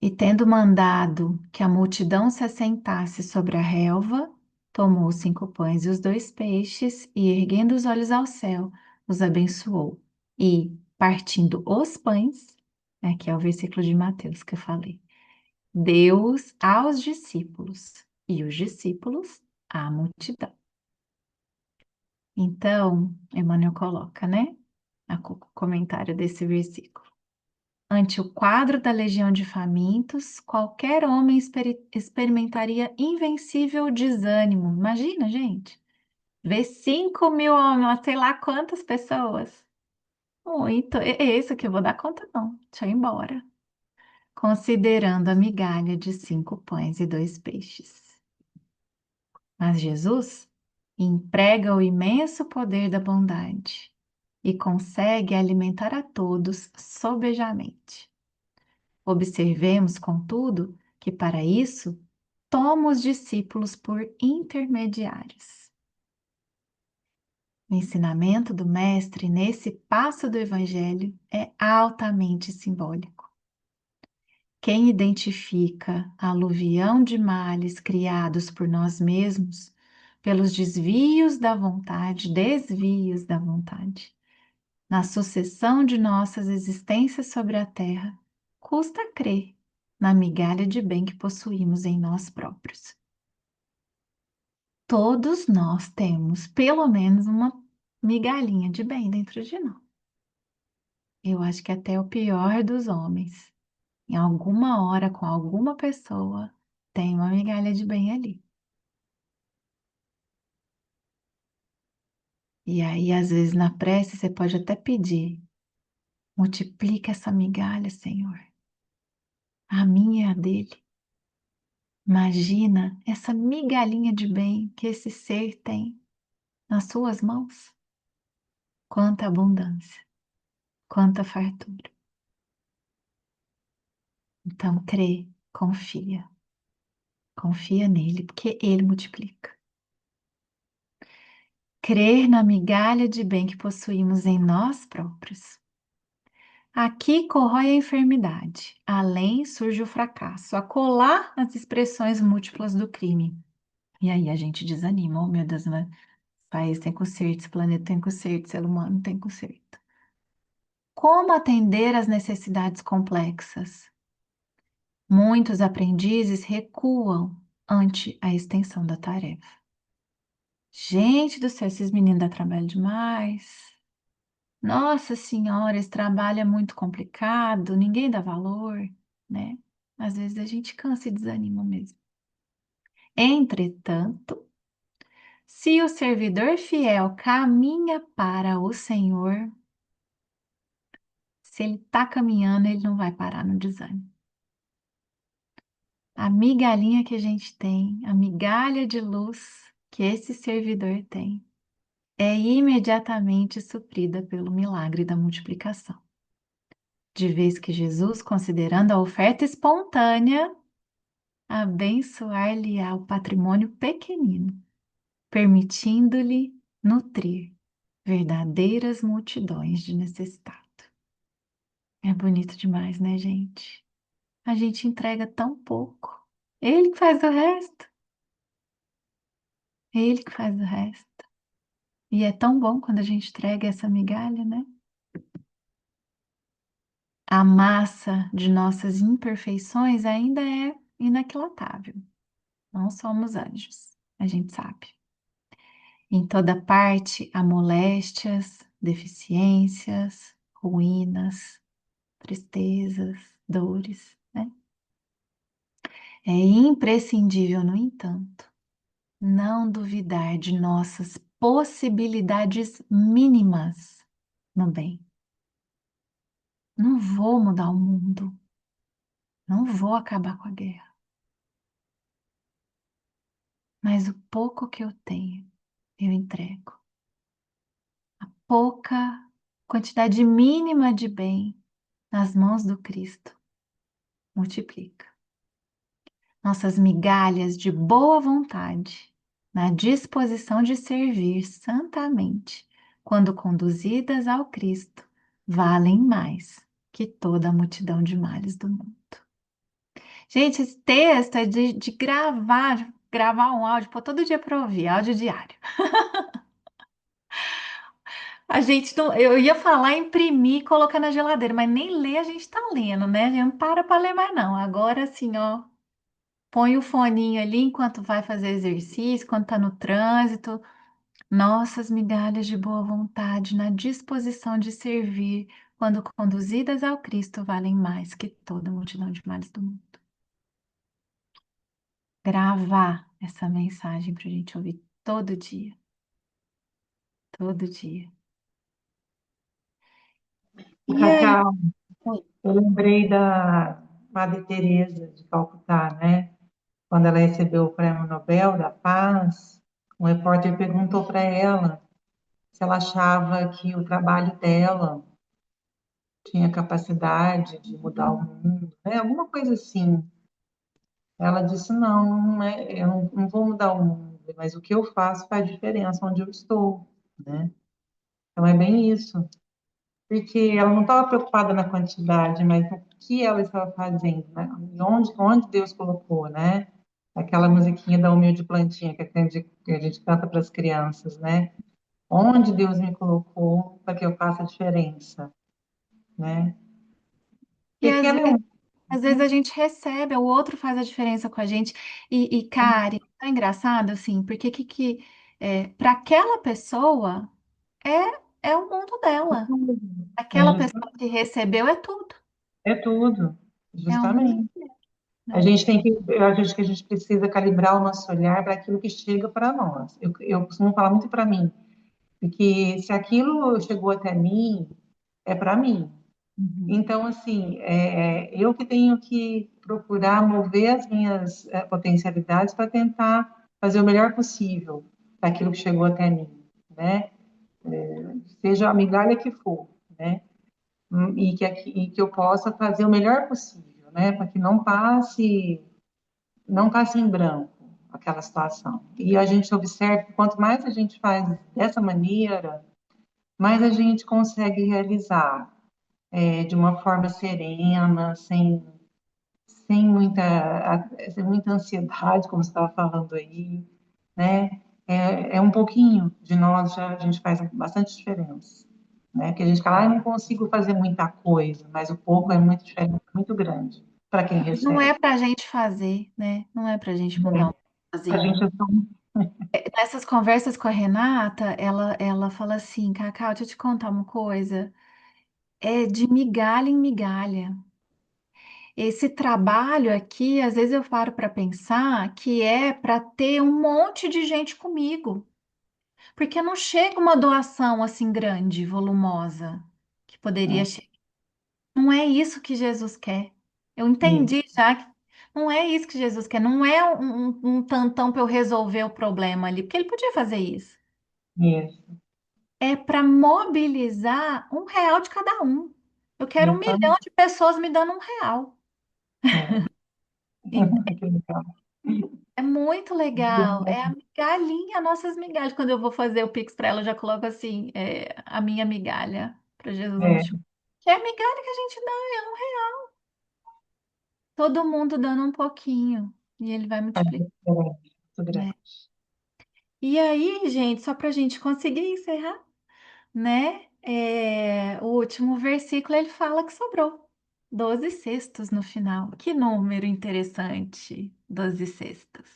E tendo mandado que a multidão se assentasse sobre a relva, tomou os 5 pães e os 2 peixes, e erguendo os olhos ao céu, os abençoou. E, partindo os pães, aqui é o versículo de Mateus que eu falei, deu-os aos discípulos, e os discípulos à multidão. Então, Emmanuel coloca, né? O comentário desse versículo. Ante o quadro da legião de famintos, qualquer homem experimentaria invencível desânimo. Imagina, gente, ver 5.000 homens, sei lá quantas pessoas. Muito, é isso que eu vou dar conta, não. Deixa eu ir embora. Considerando a migalha de 5 pães e 2 peixes. Mas Jesus emprega o imenso poder da bondade e consegue alimentar a todos sobejamente. Observemos, contudo, que para isso toma os discípulos por intermediários. O ensinamento do Mestre nesse passo do Evangelho é altamente simbólico. Quem identifica a aluvião de males criados por nós mesmos, pelos desvios da vontade, na sucessão de nossas existências sobre a terra, custa crer na migalha de bem que possuímos em nós próprios. Todos nós temos pelo menos uma migalhinha de bem dentro de nós. Eu acho que até o pior dos homens, em alguma hora com alguma pessoa, tem uma migalha de bem ali. E aí, às vezes, na prece, você pode até pedir: multiplica essa migalha, Senhor. A minha é a dele. Imagina essa migalhinha de bem que esse ser tem nas suas mãos. Quanta abundância, quanta fartura. Então, crê, confia. Confia nele, porque ele multiplica. Crer na migalha de bem que possuímos em nós próprios. Aqui corrói a enfermidade, além surge o fracasso, acolá as expressões múltiplas do crime. E aí a gente desanima, oh meu Deus, né? Esse país tem conserto, esse planeta tem conserto, ser humano tem conserto. Como atender às necessidades complexas? Muitos aprendizes recuam ante a extensão da tarefa. Gente do céu, esses meninos dão trabalho demais. Nossa Senhora, esse trabalho é muito complicado, ninguém dá valor, né? Às vezes a gente cansa e desanima mesmo. Entretanto, se o servidor fiel caminha para o Senhor, se ele está caminhando, ele não vai parar no desânimo. A migalhinha que a gente tem, a migalha de luz que esse servidor tem, é imediatamente suprida pelo milagre da multiplicação. De vez que Jesus, considerando a oferta espontânea, abençoar-lhe-á o patrimônio pequenino, permitindo-lhe nutrir verdadeiras multidões de necessitado. É bonito demais, né, gente? A gente entrega tão pouco. Ele que faz o resto. Ele que faz o resto. E é tão bom quando a gente entrega essa migalha, né? A massa de nossas imperfeições ainda é inaquilatável. Não somos anjos, a gente sabe. Em toda parte há moléstias, deficiências, ruínas, tristezas, dores, né? É imprescindível, no entanto, não duvidar de nossas possibilidades mínimas no bem. Não vou mudar o mundo, não vou acabar com a guerra, mas o pouco que eu tenho, eu entrego. A pouca quantidade mínima de bem nas mãos do Cristo multiplica. Nossas migalhas de boa vontade, na disposição de servir santamente, quando conduzidas ao Cristo, valem mais que toda a multidão de males do mundo. Gente, esse texto é de gravar um áudio, pô, todo dia para ouvir, áudio diário. A gente não, eu ia falar imprimir e colocar na geladeira, mas nem ler a gente tá lendo, né? A gente não para ler mais não. Agora assim, ó, põe o foninho ali enquanto vai fazer exercício, quando tá no trânsito. Nossas migalhas de boa vontade, na disposição de servir, quando conduzidas ao Cristo, valem mais que toda a multidão de males do mundo. Gravar essa mensagem para a gente ouvir todo dia, todo dia. E aí? Cacau, Oi. eu lembrei da Madre Teresa de Calcutá, né? Quando ela recebeu o Prêmio Nobel da Paz, um repórter perguntou para ela se ela achava que o trabalho dela tinha capacidade de mudar o mundo, né? Alguma coisa assim. Ela disse: não, não é, eu não vou mudar o mundo, mas o que eu faço faz diferença onde eu estou, né? Então é bem isso. Porque ela não estava preocupada na quantidade, mas no que ela estava fazendo, né? E onde Deus colocou, né? Aquela musiquinha da Humilde Plantinha que a gente canta para as crianças, né? Onde Deus me colocou para que eu faça a diferença, né? E Pequeno é um, às vezes a gente recebe, o outro faz a diferença com a gente. Karen, é engraçado assim, porque para aquela pessoa é o mundo dela. é, Aquela pessoa que recebeu é tudo. é tudo, É o mundo, justamente. A né? gente tem que, eu acho que a gente precisa calibrar o nosso olhar para aquilo que chega para nós. Eu costumo falar muito para mim, porque se aquilo chegou até mim, é para mim. Uhum. Então, assim, eu que tenho que procurar mover as minhas potencialidades para tentar fazer o melhor possível daquilo que chegou até mim, né? Seja a migalha que for, né? E que eu possa fazer o melhor possível, né? Para que não passe em branco aquela situação. E a gente observa que quanto mais a gente faz dessa maneira, mais a gente consegue realizar de uma forma serena, sem muita ansiedade, como você estava falando aí, né? É um pouquinho de nós já a gente faz bastante diferença, né? Que a gente fala, ah, eu não consigo fazer muita coisa, mas o pouco é muito diferente, muito grande para quem Não é recebe. para a gente fazer, né? Não é para a gente mudar o A sozinho. gente é só Nessas conversas com a Renata, ela fala assim, Cacau, deixa eu te contar uma coisa. É de migalha em migalha. Esse trabalho aqui, às vezes eu paro para pensar que é para ter um monte de gente comigo, porque não chega uma doação assim grande, volumosa, que poderia chegar. Não é isso que Jesus quer. Eu isso, entendi já que não é isso que Jesus quer. Não é um tantão para eu resolver o problema ali, porque ele podia fazer isso. isso, É para mobilizar R$ 1 de cada um. Eu quero 1 milhão justamente. de pessoas me dando R$ 1. É. Que legal. É muito legal. É a migalhinha, nossas migalhas. Quando eu vou fazer o Pix para ela, eu já coloco assim, a minha migalha para Jesus É, Multishow. Que é a migalha que a gente dá, todo mundo dando um pouquinho. E ele vai faz multiplicar, diferença muito né? grande. E aí, gente, só para a gente conseguir encerrar, né? O último versículo ele fala que sobrou 12 cestos no final. Que número interessante, 12 cestos.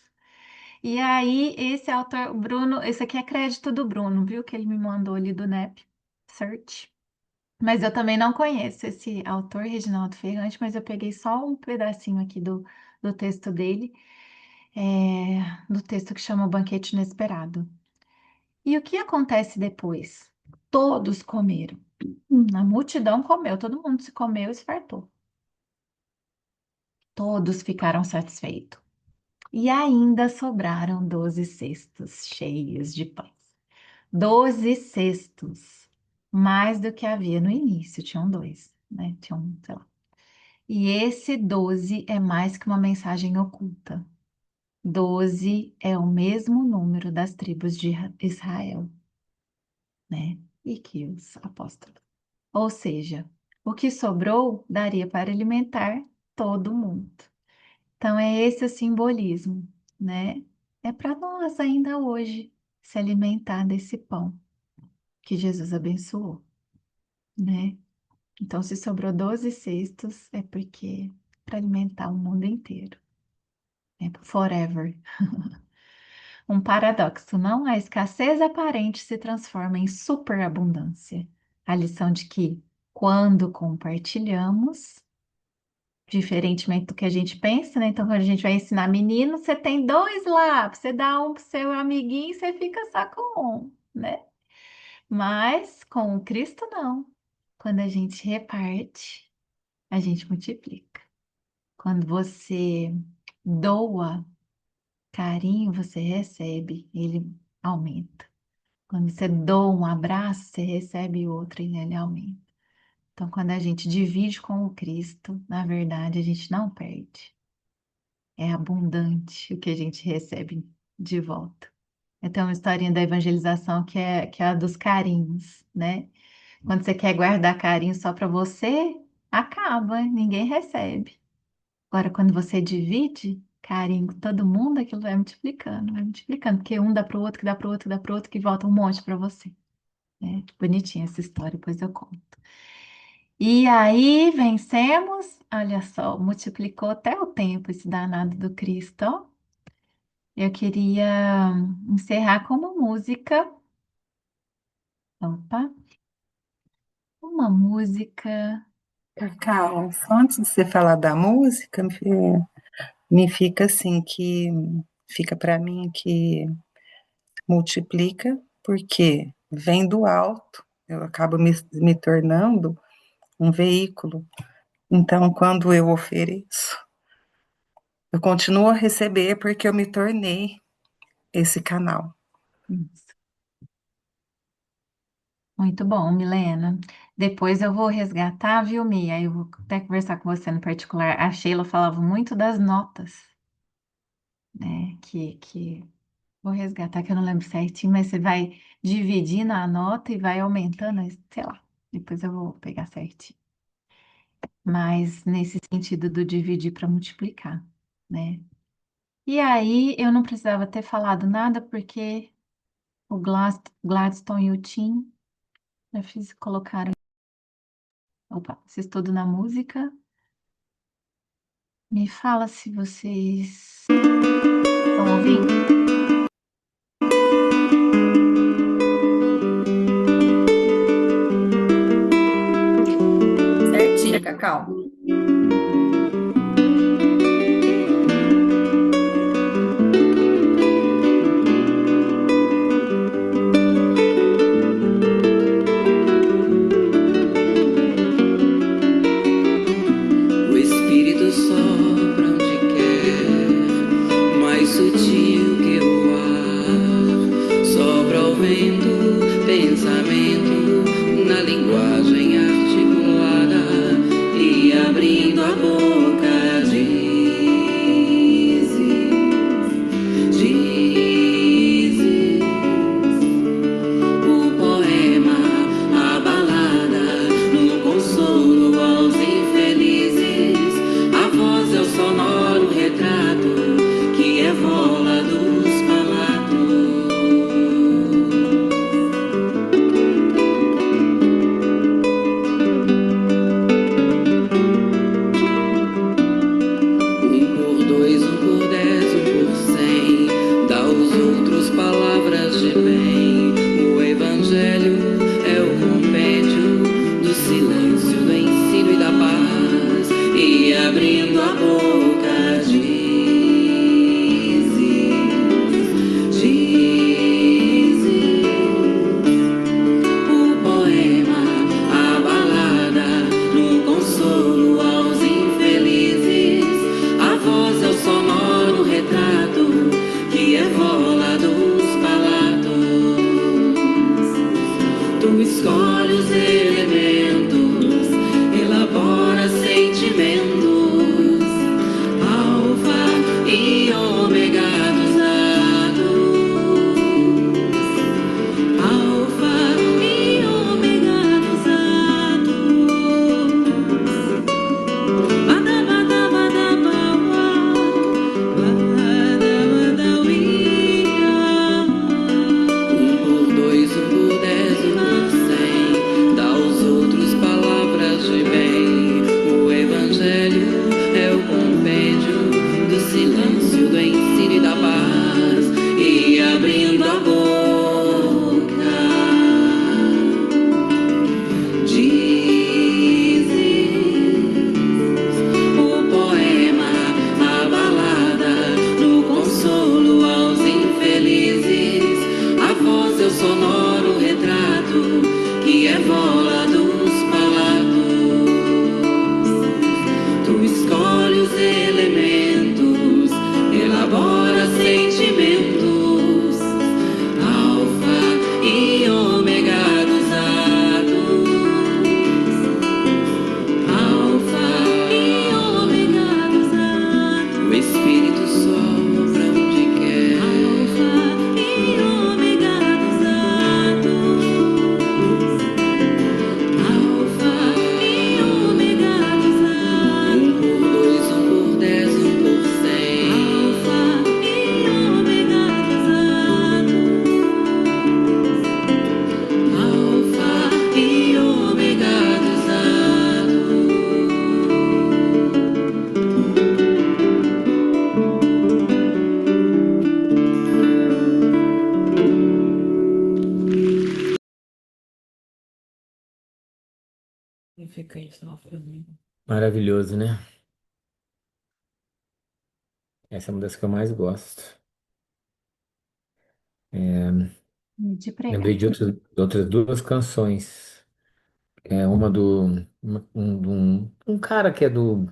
E aí, esse autor, Bruno, esse aqui é crédito do Bruno, viu? Que ele me mandou ali do NEP Search. Mas eu também não conheço esse autor, Reginaldo Ferrante, mas eu peguei só um pedacinho aqui do texto dele, do texto que chama O Banquete Inesperado. E o que acontece depois? Todos comeram. A multidão comeu, todo mundo se comeu e se fartou. Todos ficaram satisfeitos. E ainda sobraram 12 cestos cheios de pães. 12 cestos, mais do que havia no início, tinham dois, né? Tinham, sei lá. E esse 12 é mais que uma mensagem oculta. 12 é o mesmo número das tribos de Israel, né? E que os apóstolos. Ou seja, o que sobrou daria para alimentar todo mundo. Então, é esse o simbolismo, né? É para nós ainda hoje se alimentar desse pão que Jesus abençoou, né? Então, se sobrou 12 cestos, é porque para alimentar o mundo inteiro, né? Forever. Um paradoxo, não? A escassez aparente se transforma em superabundância. A lição de que, quando compartilhamos, diferentemente do que a gente pensa, né? Então, quando a gente vai ensinar menino, você tem dois lá, você dá um pro seu amiguinho, você fica só com um, né? Mas com o Cristo, não. Quando a gente reparte, a gente multiplica. Quando você doa carinho, você recebe, ele aumenta. Quando você doa um abraço, você recebe outro e ele aumenta. Então, quando a gente divide com o Cristo, na verdade, a gente não perde. É abundante o que a gente recebe de volta. Tem uma historinha da evangelização que é a dos carinhos, né? Quando você quer guardar carinho só para você, acaba, ninguém recebe. Agora, quando você divide carinho com todo mundo, aquilo vai multiplicando, porque um dá para o outro, que dá para o outro, que dá para o outro, que volta um monte para você. Né? Bonitinha essa história, depois eu conto. E aí, vencemos, olha só, multiplicou até o tempo esse danado do Cristo, ó. Eu queria encerrar com uma música. Opa, uma música. Cacau, só antes de você falar da música, me fica assim que fica para mim que multiplica porque vem do alto. Eu acabo me tornando um veículo. Então, quando eu ofereço, eu continuo a receber porque eu me tornei esse canal. Isso. Muito bom, Milena. Depois eu vou resgatar, viu, Mia? Eu vou até conversar com você no particular. A Sheila falava muito das notas, né? Que vou resgatar, que eu não lembro certinho, mas você vai dividindo a nota e vai aumentando, sei lá. Depois eu vou pegar certinho. Mas nesse sentido do dividir para multiplicar, né? E aí eu não precisava ter falado nada, porque o Gladstone e o Tim já fiz, colocaram. Opa, vocês tudo na música. Me fala se vocês estão ouvindo. Certinho, Cacau. O Espírito sopra onde quer, mais sutil que o ar. Sopra ao vento, pensamento, na linguagem articulada, e abrindo a boca dizes o poema, a balada, no consolo aos infelizes. A voz é o sonoro retrato que evola dos palatos. Um por dois, um por dez, um por cem, dá aos outros palavras de bem. O Evangelho é o compêndio do silêncio, do ensino e da paz, e abrindo a boca dizes o poema, a balada, no consolo aos infelizes. A voz é o sonoro retrato que evola dos palatos. Tu escolhe os elementos, elabora sentimentos, Maravilhoso, né? Essa é uma das que eu mais gosto. De pregar. Lembrei de outras duas canções. Uma um cara que é do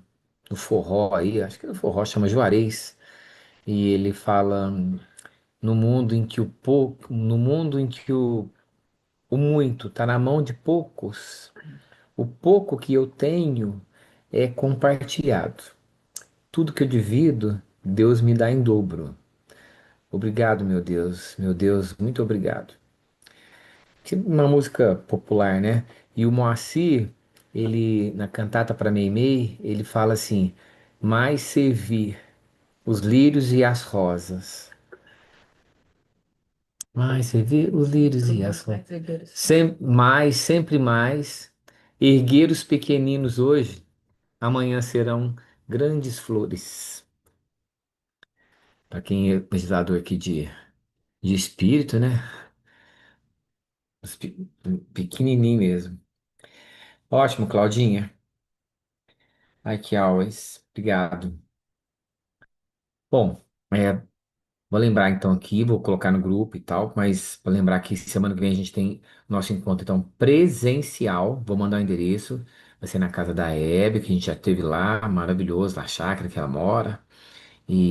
forró aí, acho que é do forró, chama Juarez. E ele fala no mundo em que o muito está na mão de poucos, o pouco que eu tenho é compartilhado. Tudo que eu divido, Deus me dá em dobro. Obrigado, meu Deus, muito obrigado. Tipo uma música popular, né? E o Moacir, ele, na cantata para Meimei, ele fala assim: mais servir os lírios e as rosas. Mais servir os lírios e as rosas. Mais, sempre mais. Erguer os pequeninos hoje, amanhã serão grandes flores. Para quem é pesquisador aqui de espírito, né? Os pequenininho mesmo. Ótimo, Claudinha. Like always. Obrigado. Bom, vou lembrar então aqui, vou colocar no grupo e tal, mas vou lembrar que semana que vem a gente tem nosso encontro então presencial. Vou mandar o endereço. Vai ser na casa da Hebe, que a gente já teve lá, maravilhoso, na chácara que ela mora.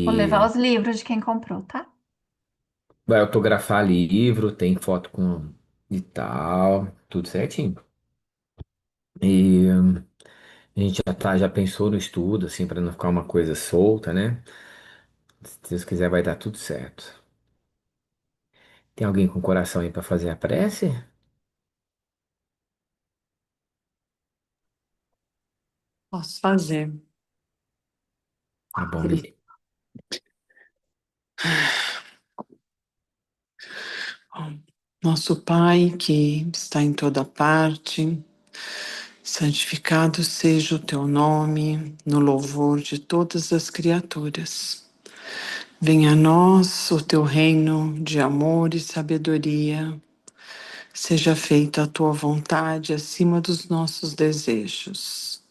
Vou E levar os livros de quem comprou, tá? vai autografar livro, tem foto com e tal, tudo certinho. E a gente já pensou no estudo, assim, para não ficar uma coisa solta, né? Se Deus quiser, vai dar tudo certo. Tem alguém com coração aí para fazer a prece? Posso fazer. Tá bom, Miri. Nosso Pai que está em toda parte, santificado seja o teu nome, no louvor de todas as criaturas. Venha a nós o teu reino de amor e sabedoria. Seja feita a tua vontade acima dos nossos desejos,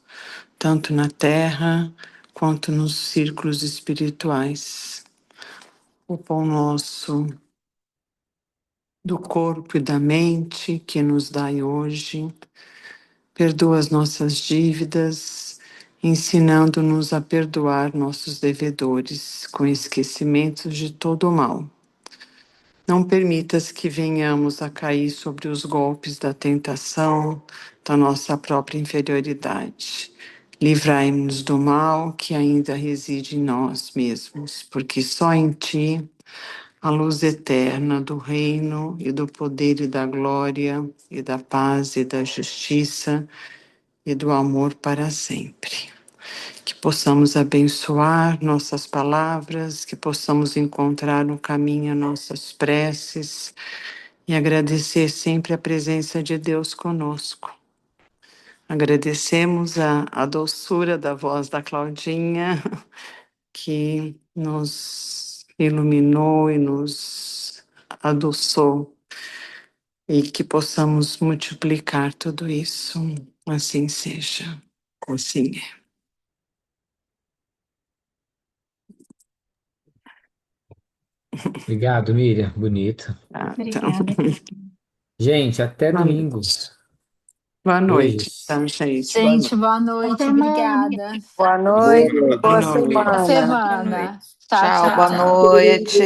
tanto na terra quanto nos círculos espirituais. O pão nosso do corpo e da mente que nos dai hoje, perdoa as nossas dívidas, ensinando-nos a perdoar nossos devedores, com esquecimento de todo o mal. Não permitas que venhamos a cair sobre os golpes da tentação, da nossa própria inferioridade. Livrai-nos do mal que ainda reside em nós mesmos, porque só em Ti a luz eterna do reino e do poder e da glória e da paz e da justiça e do amor para sempre. Que possamos abençoar nossas palavras, que possamos encontrar no caminho nossas preces e agradecer sempre a presença de Deus conosco. Agradecemos a doçura da voz da Claudinha, que nos iluminou e nos adoçou, e que possamos multiplicar tudo isso. Assim seja. Assim é. Obrigado, Miriam. Bonito. Tá, então. Obrigada. Gente, até Boa domingo. noite. Boa noite, Beijos. então, gente. Boa Gente, noite. boa noite, obrigada. Boa Boa noite, noite. boa Boa noite. Boa semana. Boa noite. semana. Tchau, Tchau, boa tchau. noite.